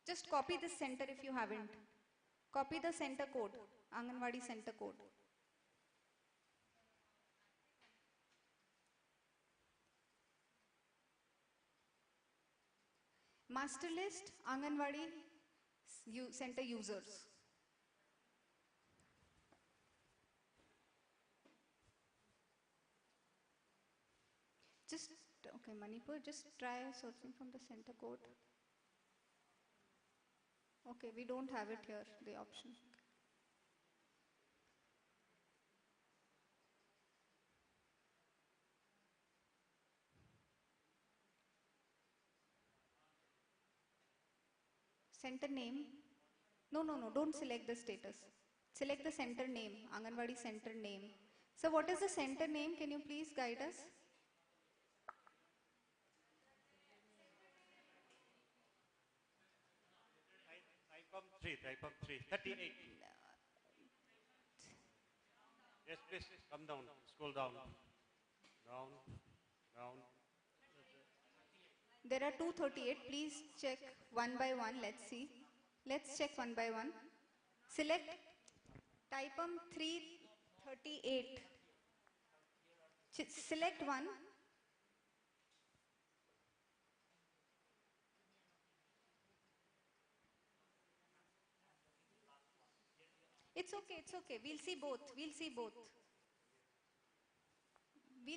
Just copy this center if you haven't. Copy the center code, Anganwadi center code. Master list, Anganwadi center users. Just, okay, Manipur, just try searching from the center code. Okay, we don't have it here, the option. Center name. No, don't select the status. Select the center name, Anganwadi center name. So what is the center name? Can you please guide us? Type 3, 38. Yes, please, come down, scroll down. Down, down. There are 238. Please check one by one. Let's see. Let's check one by one. Select type 338. Select one. It's okay. We'll see both. We'll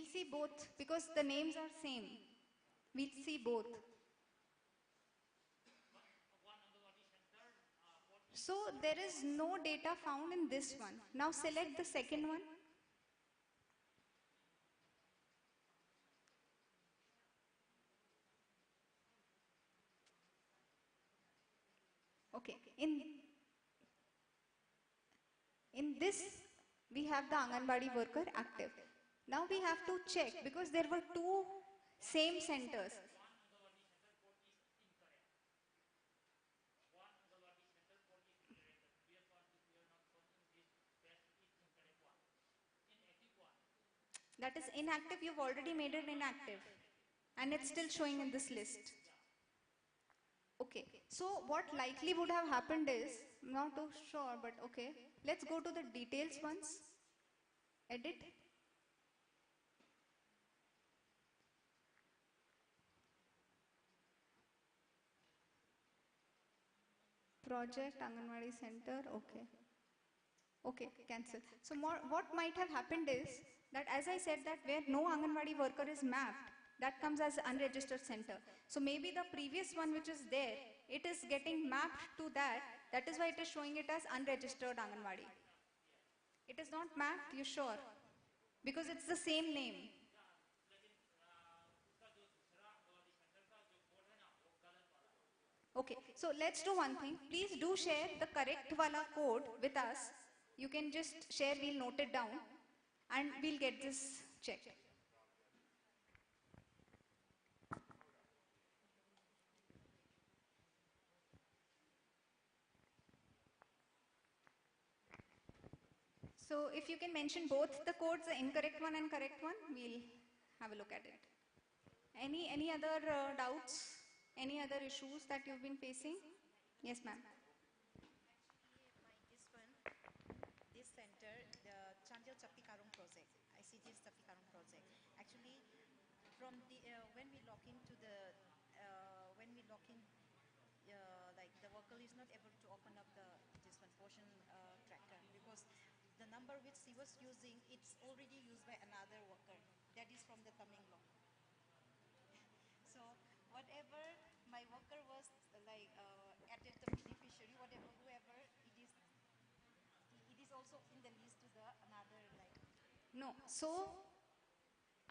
see both because the names are same. We'll see both. So there is no data found in this one. Now select the second one. Okay. In this, we have the Anganwadi worker active. Now we have to check because there were two same centers. That is inactive. You've already made it inactive and it's still showing in this list. Okay, so what likely would have happened is, I'm not too sure, but okay, let's go to the details once. Edit. Project Anganwadi Center, okay. Okay, cancel. So what might have happened is that, as I said, that where no Anganwadi worker is mapped, that comes as unregistered center. So maybe the previous one which is there, it is getting mapped to that. That is why it is showing it as unregistered Anganwadi. It is not mapped, you sure? Because it's the same name. Okay, so let's do one thing. Please do share the correct wala code with us. You can just share, we'll note it down and we'll get this checked. So if you can mention both the codes, the incorrect one and correct one, we'll have a look at it. Any other doubts? Any other issues that you've been facing? Yes, ma'am. This center, the Chandel Chapi Karung project, ICT's Chapi Karung project. Actually, from the when we log into the like the worker is not able to open up this one Poshan tracker because the number which he was using, it's already used by another worker. That is from the Tamenglong. So whatever my worker was added the beneficiary, whoever it is also in the list to the another like. No, so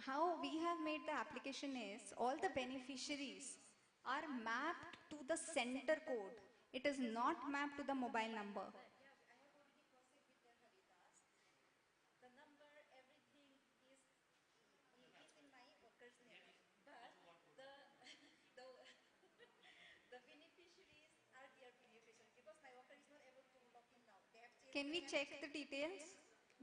how we have made the application is all the beneficiaries are mapped to the center code. It is not mapped to the mobile number. But yeah, I have already crossed with the Haridas. The number, everything is in my worker's name. But the the beneficiaries are their beneficiaries because my worker is not able to log in now. They have changed. Can we check the details?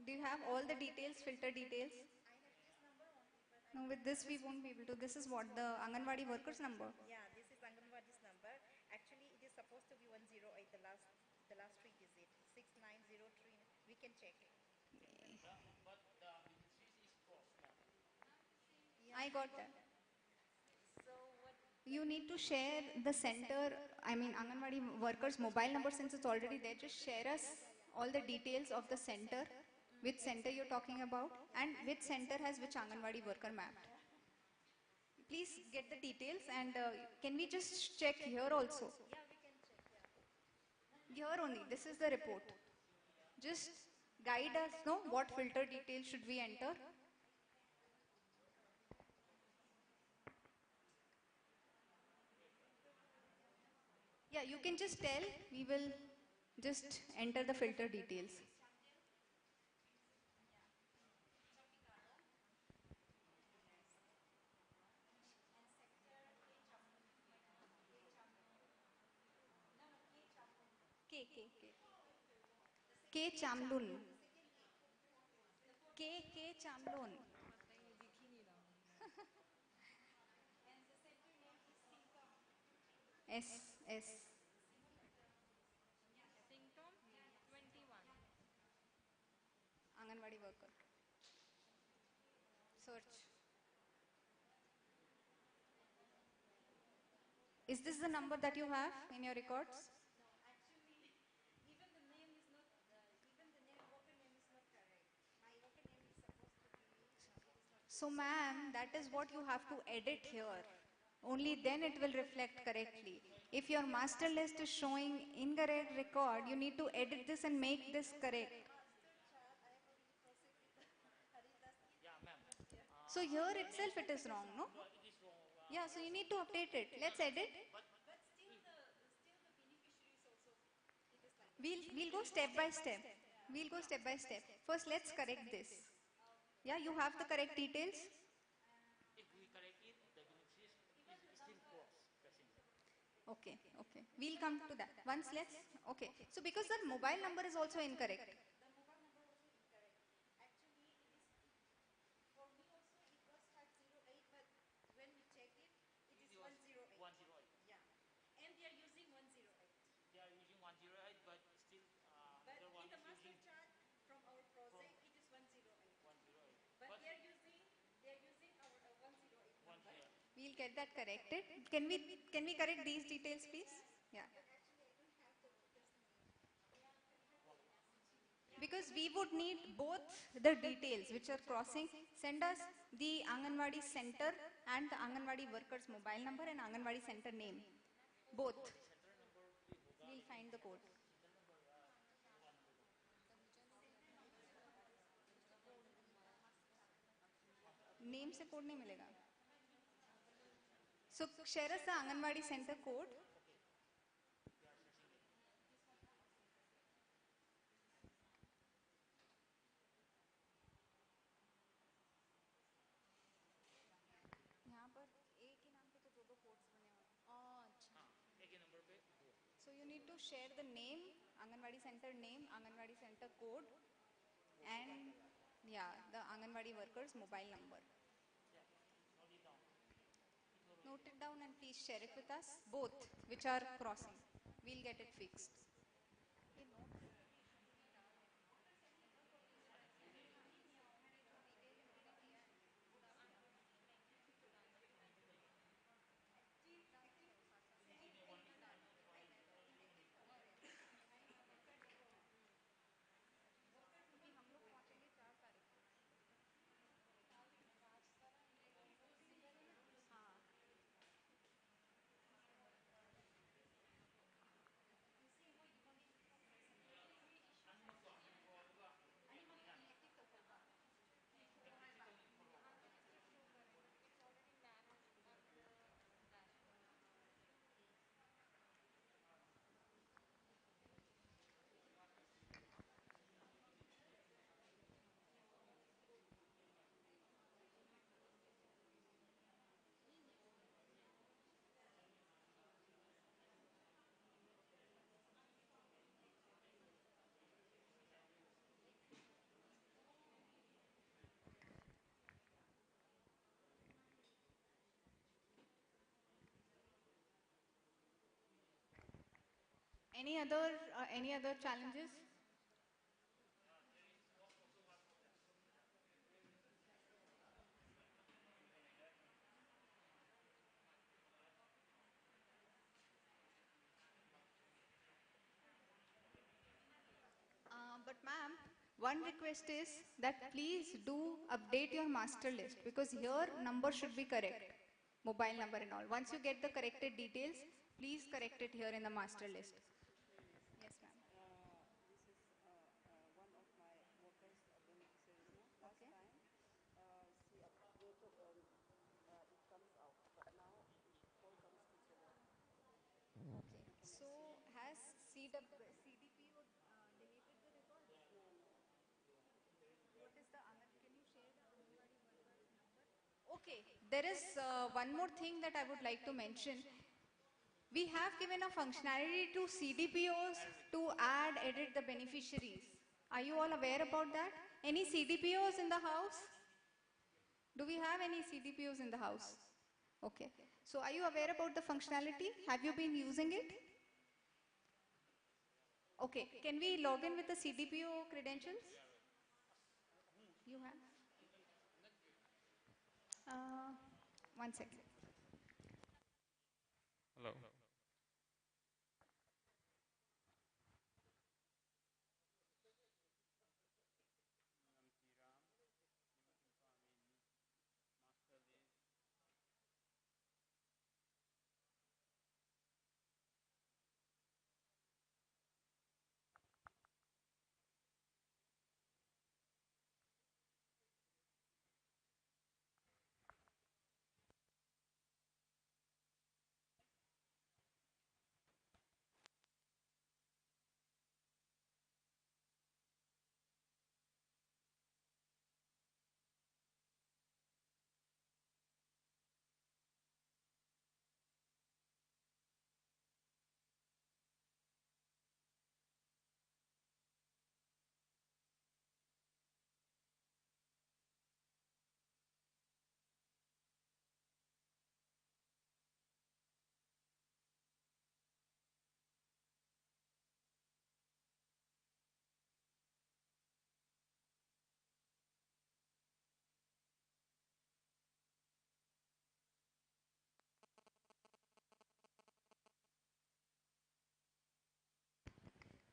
Do you have all the details, filter details? I have this number only, but No, with this we won't be able to. This is what the Anganwadi workers number. yeah, this is Anganwadi's number. Actually, it is supposed to be 108, the last three digit, 6903. We can check. I got that. So what? You need to share the center, Anganwadi workers mobile number, since it's already there. Just share us all the details of the center, which center you're talking about, and which center has which Anganwadi worker mapped. Please get the details, and can we just check here also? Yeah, we can check, yeah. Here only, this is the report. Just guide us, no, what filter details should we enter? Yeah, you can just tell, we will just enter the filter details. K. K Chamlun. K Chamlun. S. Symptom 21. Anganwadi worker. Search. Is this the number that you have in your records? No, actually, even the name is not, even the name, worker name is not correct. My worker name is supposed to be, it is not. So ma'am, that is what you have to edit here. Only then it will reflect correctly. If your master list is showing incorrect record, you need to edit this and make this correct. Master chart, I have already processed with the Haridas. Yeah, ma'am. So here itself it is wrong, no? No, it is wrong. Yeah, so you need to update it. Let's edit. But still the beneficiaries also, it is like. We'll go step by step. We'll go step by step. First, let's correct this. Yeah, you have the correct details. If we correct it, the beneficiaries is still false. Passenger. Okay. We'll come to that. Once let's, okay. So because the mobile number is also incorrect. The mobile number also incorrect. Actually, it is, for me also it was 508, but when we check it, it is 108. 108. Yeah. And they are using 108. They are using 108, but still But other one in the is master using chart from our project, it is 108. 108. But they are using our 108 number. 108. We'll get that corrected. Can we correct these details, please? Yeah. Actually, I don't have the worker's name. Because we would need both the details which are crossing. Send us the Anganwadi center and the Anganwadi workers mobile number and Anganwadi center name. Both. We'll find the code. Name से code नहीं मिलेगा. So share us the Anganwadi center code. यहाँ पर एक ही नाम पे तो दो codes बने हुए हैं. हाँ, एक ही नंबर पे दो. So you need to share the name, Anganwadi center name, Anganwadi center code, and yeah, the Anganwadi workers mobile number. Note it down. Note it down and please share it with us, both which are crossing. We'll get it fixed. Any other challenges? One request is that please do update your master list, because here number should be correct, mobile number and all. Once you get the corrected details, please correct it here in the master list. Yes, ma'am. This is one of my workers' beneficiaries. Last Okay. time, she updated and it comes out, but now all comes together. Okay. So has CDPO deleted the records? What is the can you share the Anganwadi workers number? Okay. There is one more thing that I would like to mention. We have given a functionality to CDPOs to add, edit the beneficiaries. Are you all aware about that? Any CDPOs in the house? Do we have any CDPOs in the house? Okay. So are you aware about the functionality? Have you been using it? Okay. Can we log in with the CDPO credentials? You have? One second. Hello.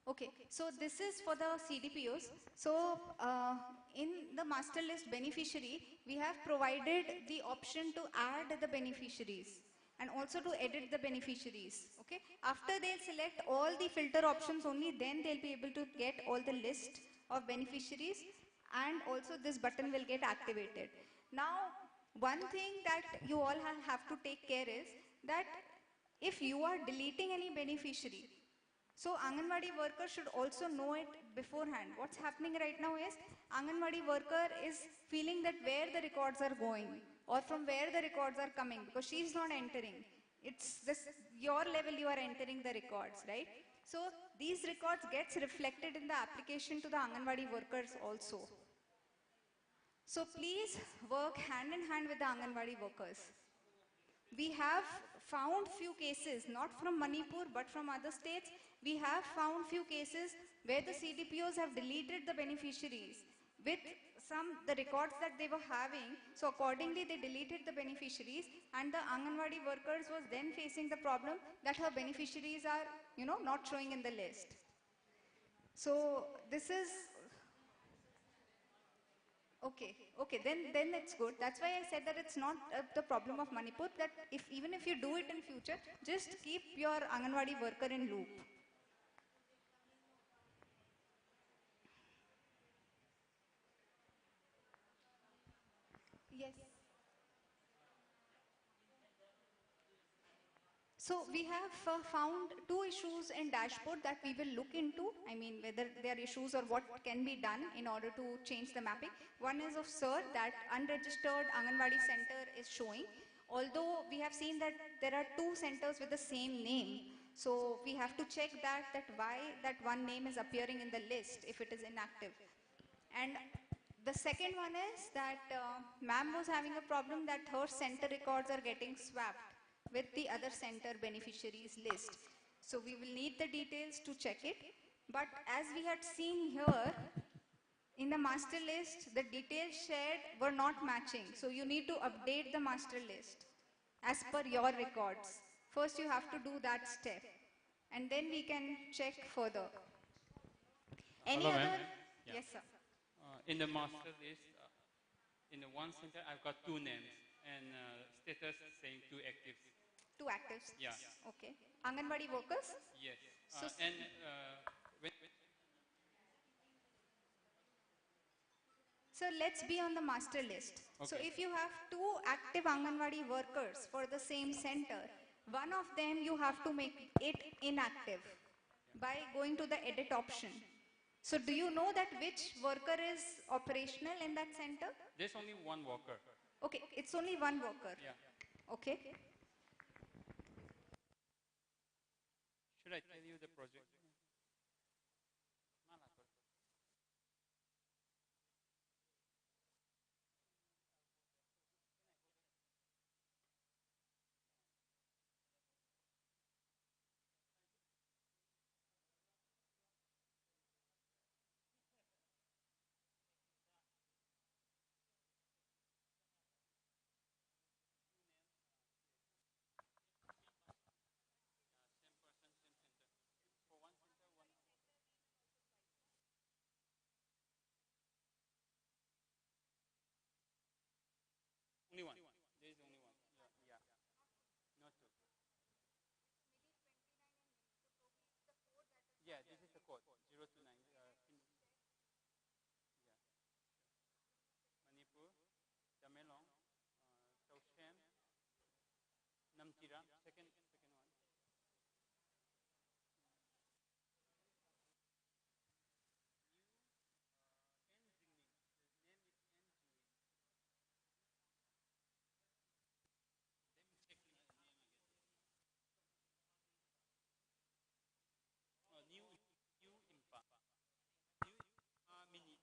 Okay, so this is for the CDPOs. So in the master list beneficiary, we have provided the option to add the beneficiaries and also to edit the beneficiaries. Okay, after they'll select all the filter options, only then they'll be able to get all the list of beneficiaries, and also this button will get activated. Now, one thing that you all have to take care is that if you are deleting any beneficiary, so Anganwadi worker should also know it beforehand. What's happening right now is Anganwadi worker is feeling that where the records are going or from where the records are coming, because she's not entering. It's this your level you are entering the records, right? So these records gets reflected in the application to the Anganwadi workers also. So please work hand in hand with the Anganwadi workers. We have found few cases, not from Manipur but from other states. We have found few cases where the CDPOs have deleted the beneficiaries with the records that they were having. So accordingly they deleted the beneficiaries, and the Anganwadi workers was then facing the problem that her beneficiaries are, not showing in the list. So this is okay, then it's good. That's why I said that it's not the problem of Manipur, that even if you do it in future, just keep your Anganwadi worker in loop. Yes. So we have found two issues in dashboard that we will look into. I mean, whether they are issues or what can be done in order to change the mapping. One is of SIR, that unregistered Anganwadi center is showing. Although we have seen that there are two centers with the same name. So we have to check that why that one name is appearing in the list if it is inactive. And the second one is that ma'am was having a problem that her center records are getting swapped with the other center beneficiaries list. So we will need the details to check it. But as we had seen here, in the master list, the details shared were not matching. So you need to update the master list as per your records. First you have to do that step, and then we can check further. Any Hello, other? ma'am. Yes, sir. In the master list, in the one center, I've got 2 names and status saying 2 actives. 2 actives? Yeah. Okay. Anganwadi workers? Yes. So And when So let's be on the master list. So Okay. if you have 2 active Anganwadi workers for the same center, one of them you have to make it inactive by going to the edit option. So do you know that which worker is operational in that center? there's only one worker. Okay, it's only one worker. Yeah. Okay. Should I tell you the project? Only one. There is only one. Yeah. Not 2. Yeah, this is the code 029. Manipur, Tamelong, Poshan, Namtira, second one. New Impa. New Mini.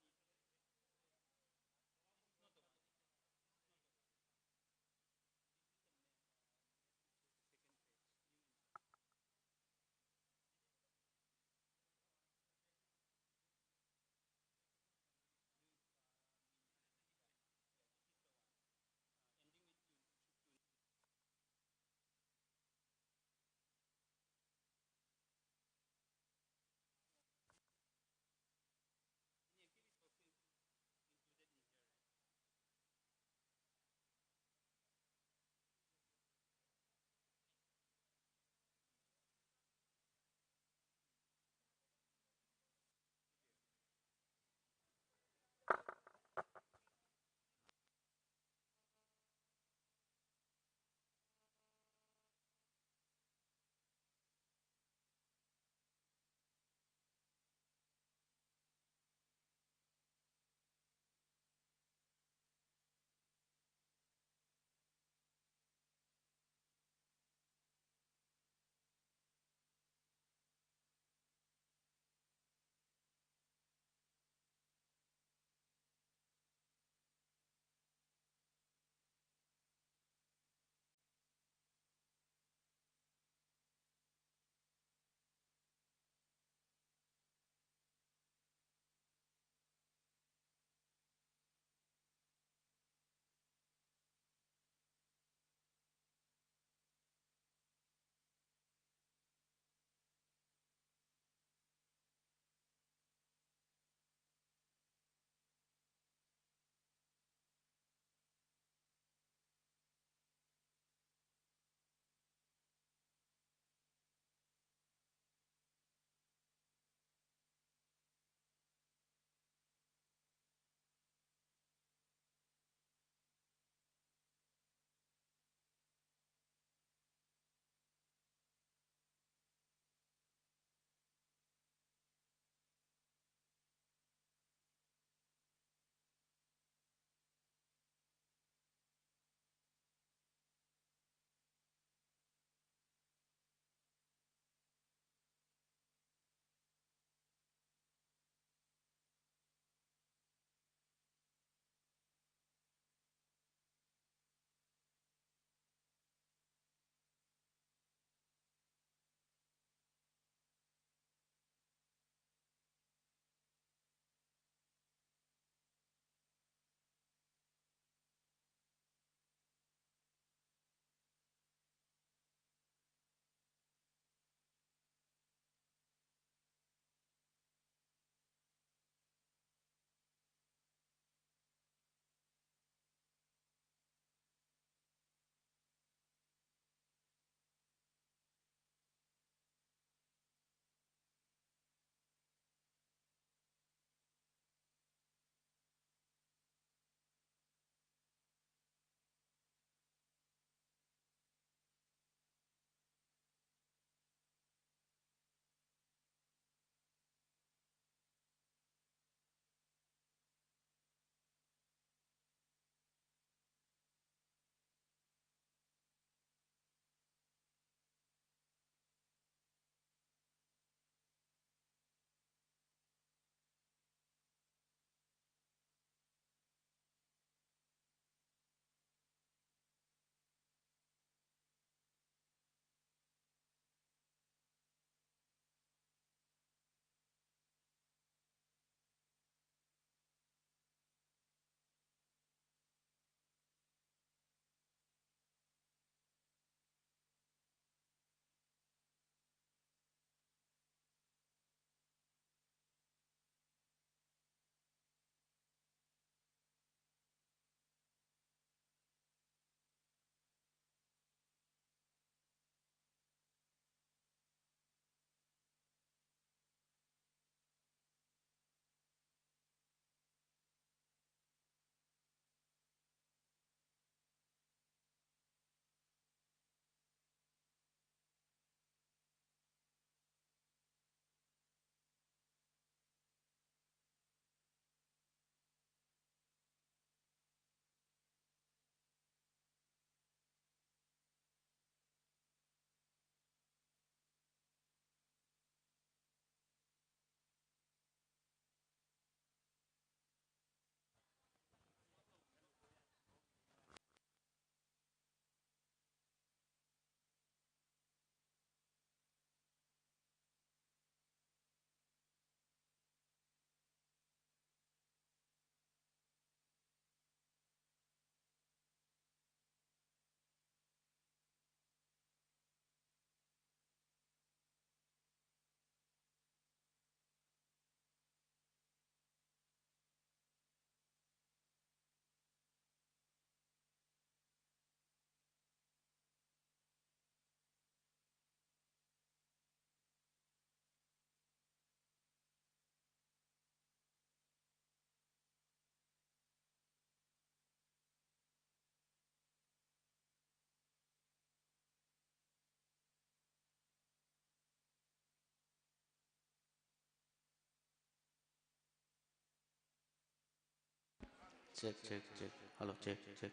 Check, check, check. Hello, check, check.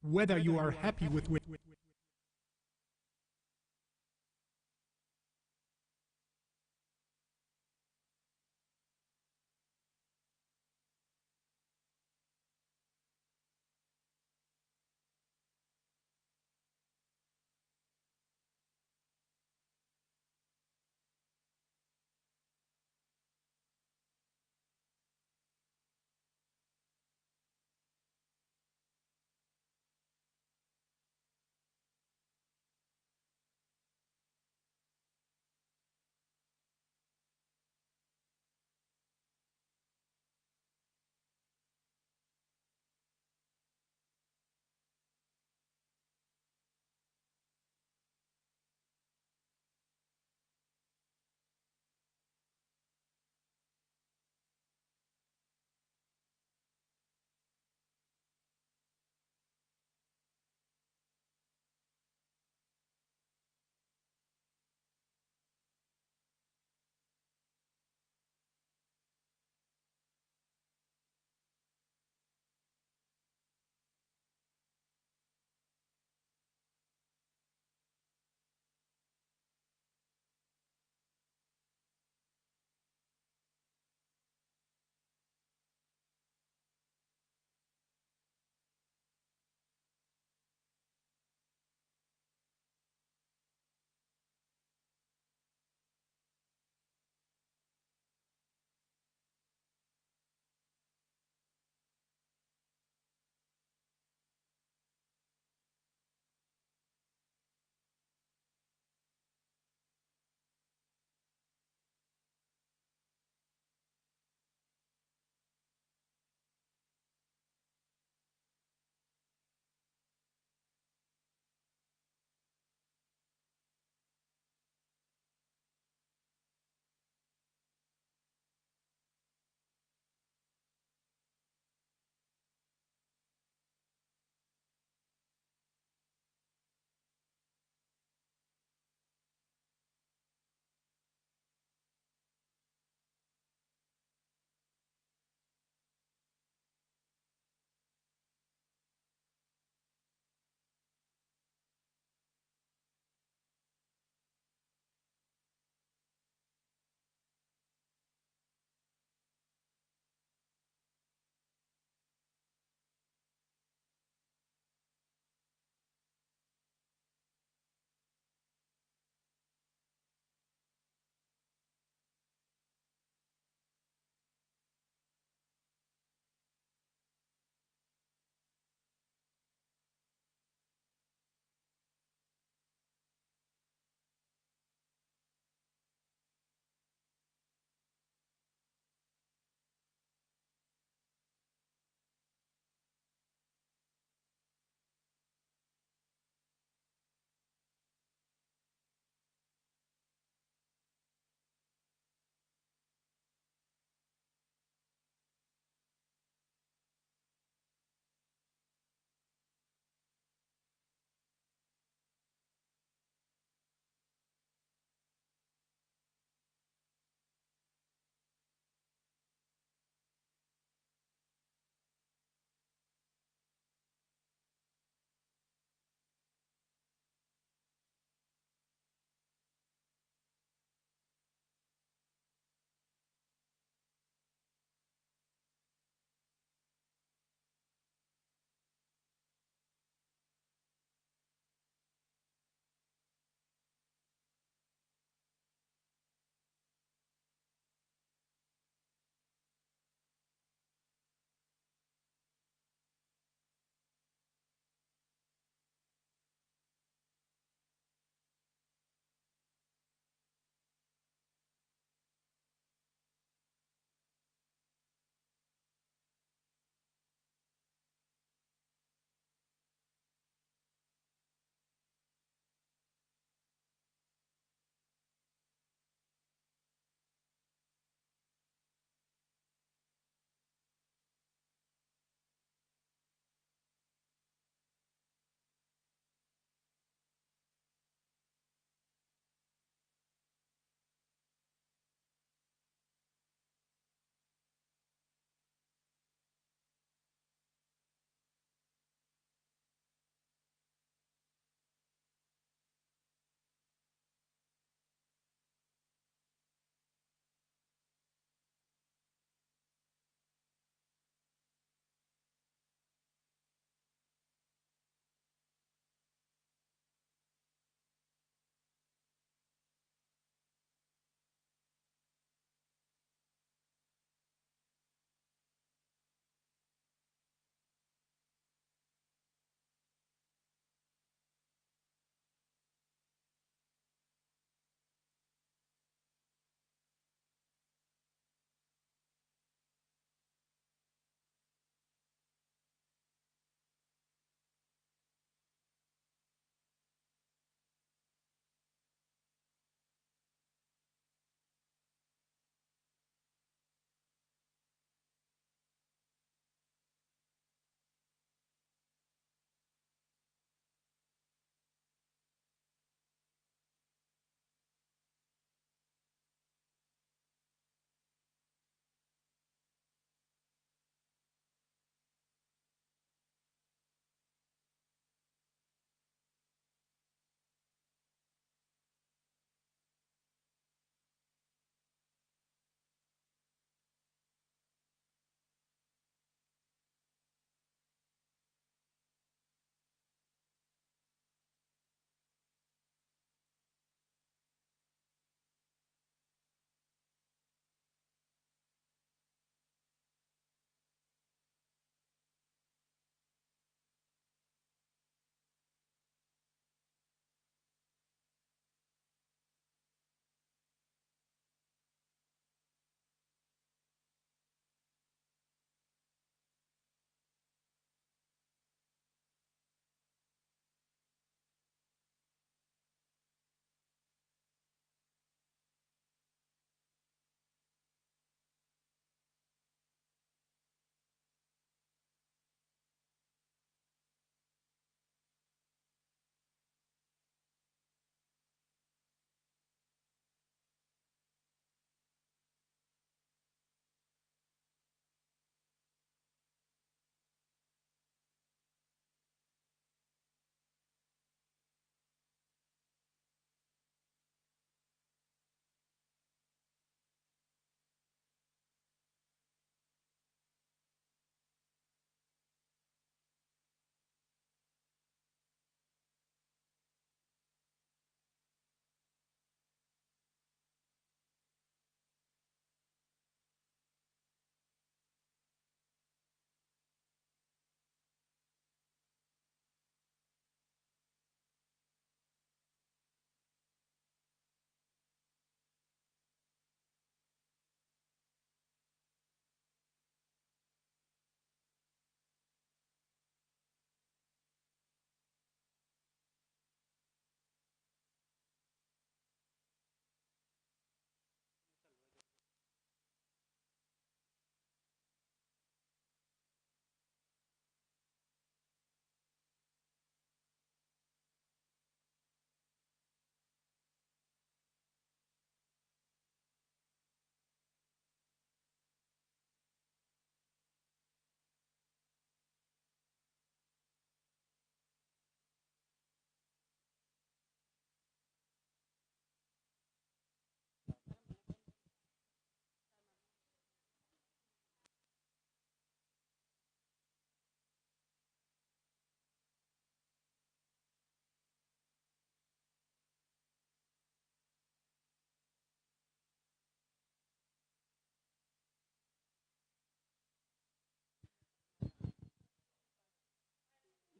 whether you are happy with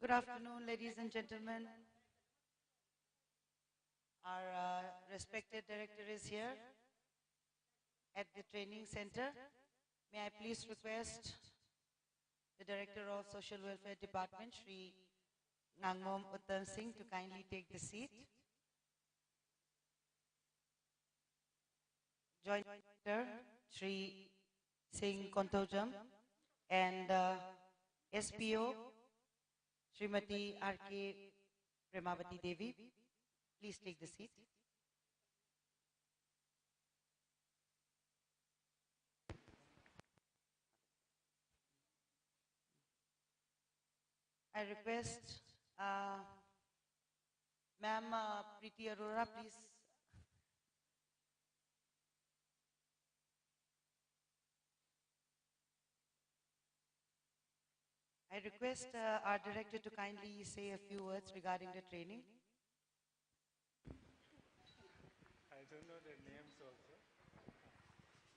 Good afternoon, ladies and gentlemen. Our respected director is here at the training center. May I please request the Director of Social Welfare Department, Shri Ngangmom Uttam Singh, to kindly take the seat. Joint Director, Shri Singh Kontojam, and SPO, Srimati R.K. Premavati Devi. Please take the seat. I request Ma'am Preeti Arora, please. I request our director to kindly say a few words regarding the training. I don't know the names also.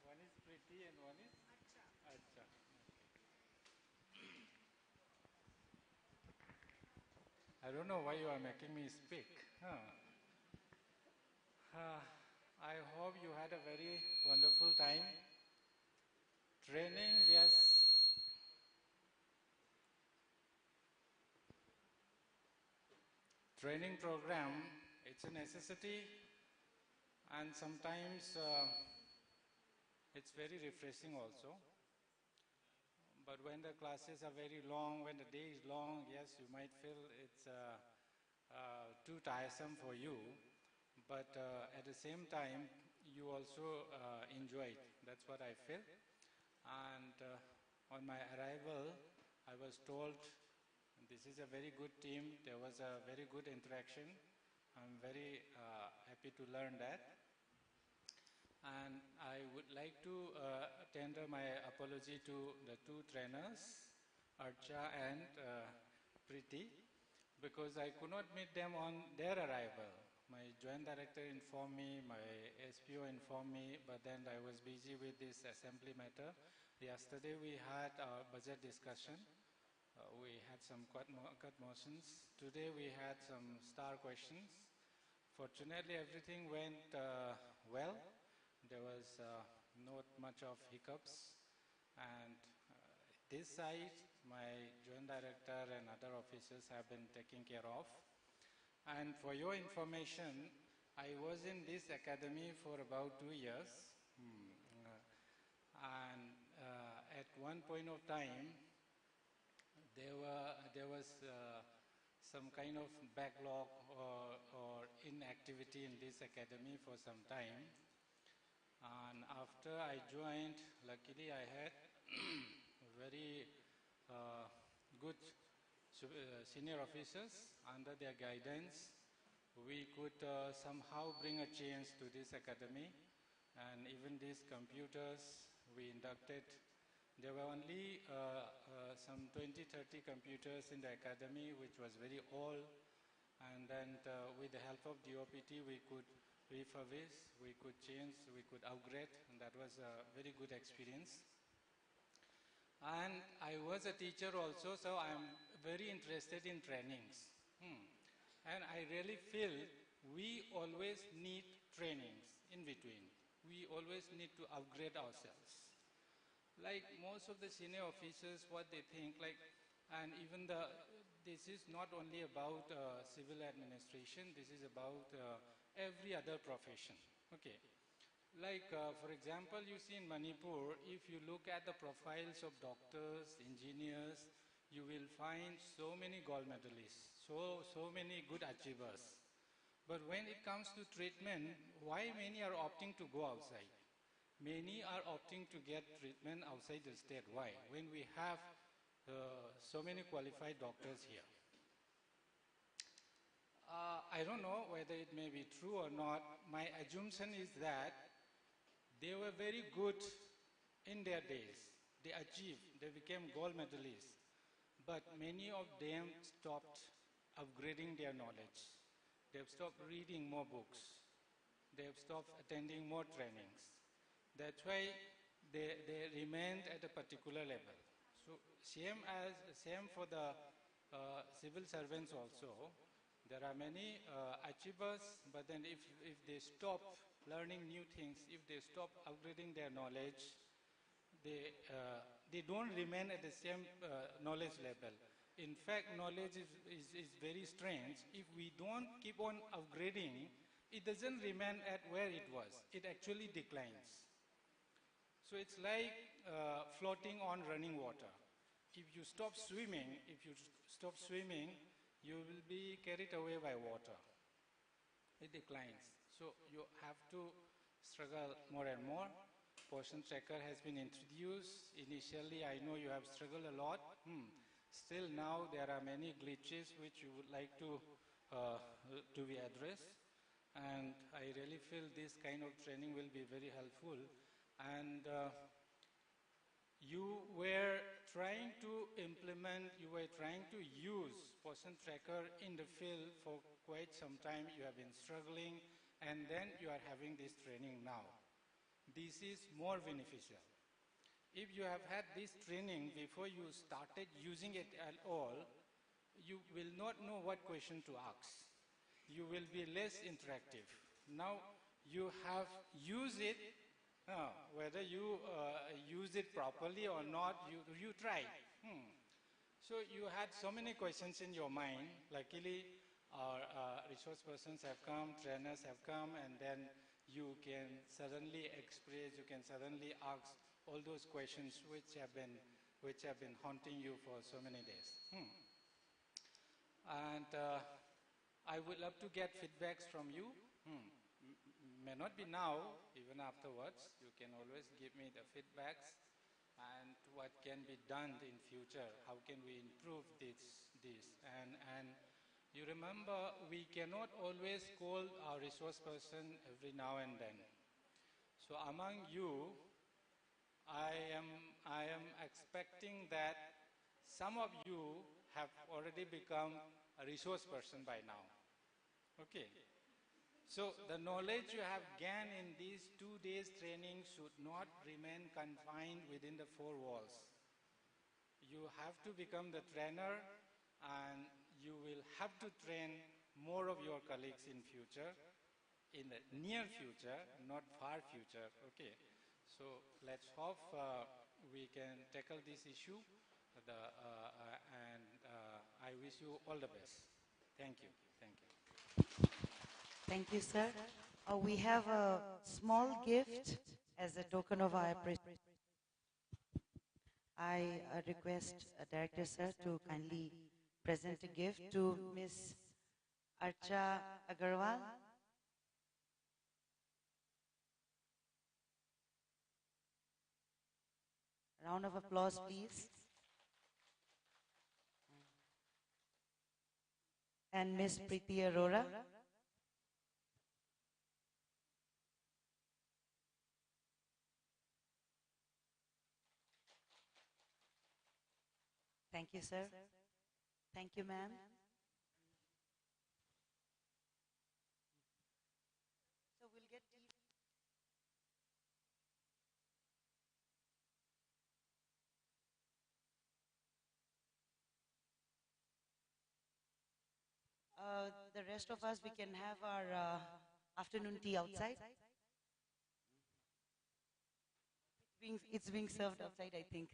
One is Preeti and one is Acha. I don't know why you are making me speak. I hope you had a very wonderful time. Training, yes. Training program, it's a necessity, and sometimes it's very refreshing also. But when the classes are very long, when the day is long, yes, you might feel it's too tiresome for you. But at the same time, you also enjoy it. That's what I feel. And on my arrival, I was told, this is a very good team. There was a very good interaction. I'm very happy to learn that. And I would like to tender my apology to the two trainers, Archa and Preeti, because I could not meet them on their arrival. My joint director informed me, my SPO informed me, but then I was busy with this assembly matter. Yesterday we had our budget discussion. We had some cut motions. Today we had some star questions. Fortunately, everything went well. There was not much of hiccups. And this side, my joint director and other officers have been taking care of. And for your information, I was in this academy for about 2 years. And at one point of time, there was some kind of backlog or inactivity in this academy for some time. And after I joined, luckily I had very good senior officers. Under their guidance, we could somehow bring a change to this academy. And even these computers we inducted, there were only some 20-30 computers in the academy, which was very old. And then with the help of DOPT, we could refurbish, we could change, we could upgrade, and that was a very good experience. And I was a teacher also, so I'm very interested in trainings. And I really feel we always need trainings in between. We always need to upgrade ourselves. Like most of the senior officers, what they think, like, and even this is not only about civil administration, this is about every other profession. Okay. Like, for example, you see in Manipur, if you look at the profiles of doctors, engineers, you will find so many gold medalists, so many good achievers. But when it comes to treatment, why many are opting to go outside? Many are opting to get treatment outside the state. Why? When we have so many qualified doctors here. I don't know whether it may be true or not. My assumption is that they were very good in their days. They achieved, they became gold medalists. But many of them stopped upgrading their knowledge. They've stopped reading more books. They've stopped attending more trainings. That's why they remained at a particular level. So same for the civil servants also. There are many achievers, but then if they stop learning new things, if they stop upgrading their knowledge, they don't remain at the same knowledge level. In fact, knowledge is very strange. If we don't keep on upgrading, it doesn't remain at where it was. It actually declines. So it's like floating on running water. If you stop swimming, you will be carried away by water. It declines. So you have to struggle more and more. Poshan tracker has been introduced. Initially, I know you have struggled a lot. Still now, there are many glitches which you would like to be addressed. And I really feel this kind of training will be very helpful. And you were trying to use Poshan tracker in the field for quite some time. You have been struggling, and then you are having this training now. This is more beneficial. If you have had this training before you started using it at all, you will not know what question to ask. You will be less interactive. Now you have used it. Whether you use it properly or not, you try. So you had so many questions in your mind. Luckily, our resource persons have come, trainers have come, and then you can suddenly express, you can suddenly ask all those questions which have been haunting you for so many days. And I would love to get feedbacks from you. May not be now, even afterwards. You can always give me the feedbacks and what can be done in future. How can we improve this? And you remember, we cannot always call our resource person every now and then. So among you, I am expecting that some of you have already become a resource person by now. Okay. So the knowledge you have gained in these 2 days training should not remain confined within the 4 walls. You have to become the trainer, and you will have to train more of your colleagues in future, in the near future, not far future. Okay. So let's hope we can tackle this issue, and I wish you all the best. Thank you. Thank you. Thank you, sir. We have a small gift as a token of our appreciation. I request Director, sir, to kindly present a gift to Ms. Archa Agarwal. Round of applause, please. And Ms. Preeti Arora. Thank you, sir. Thank you, ma'am. So we'll get tea. The rest of us, we can have our afternoon tea outside. It's being served outside, I think.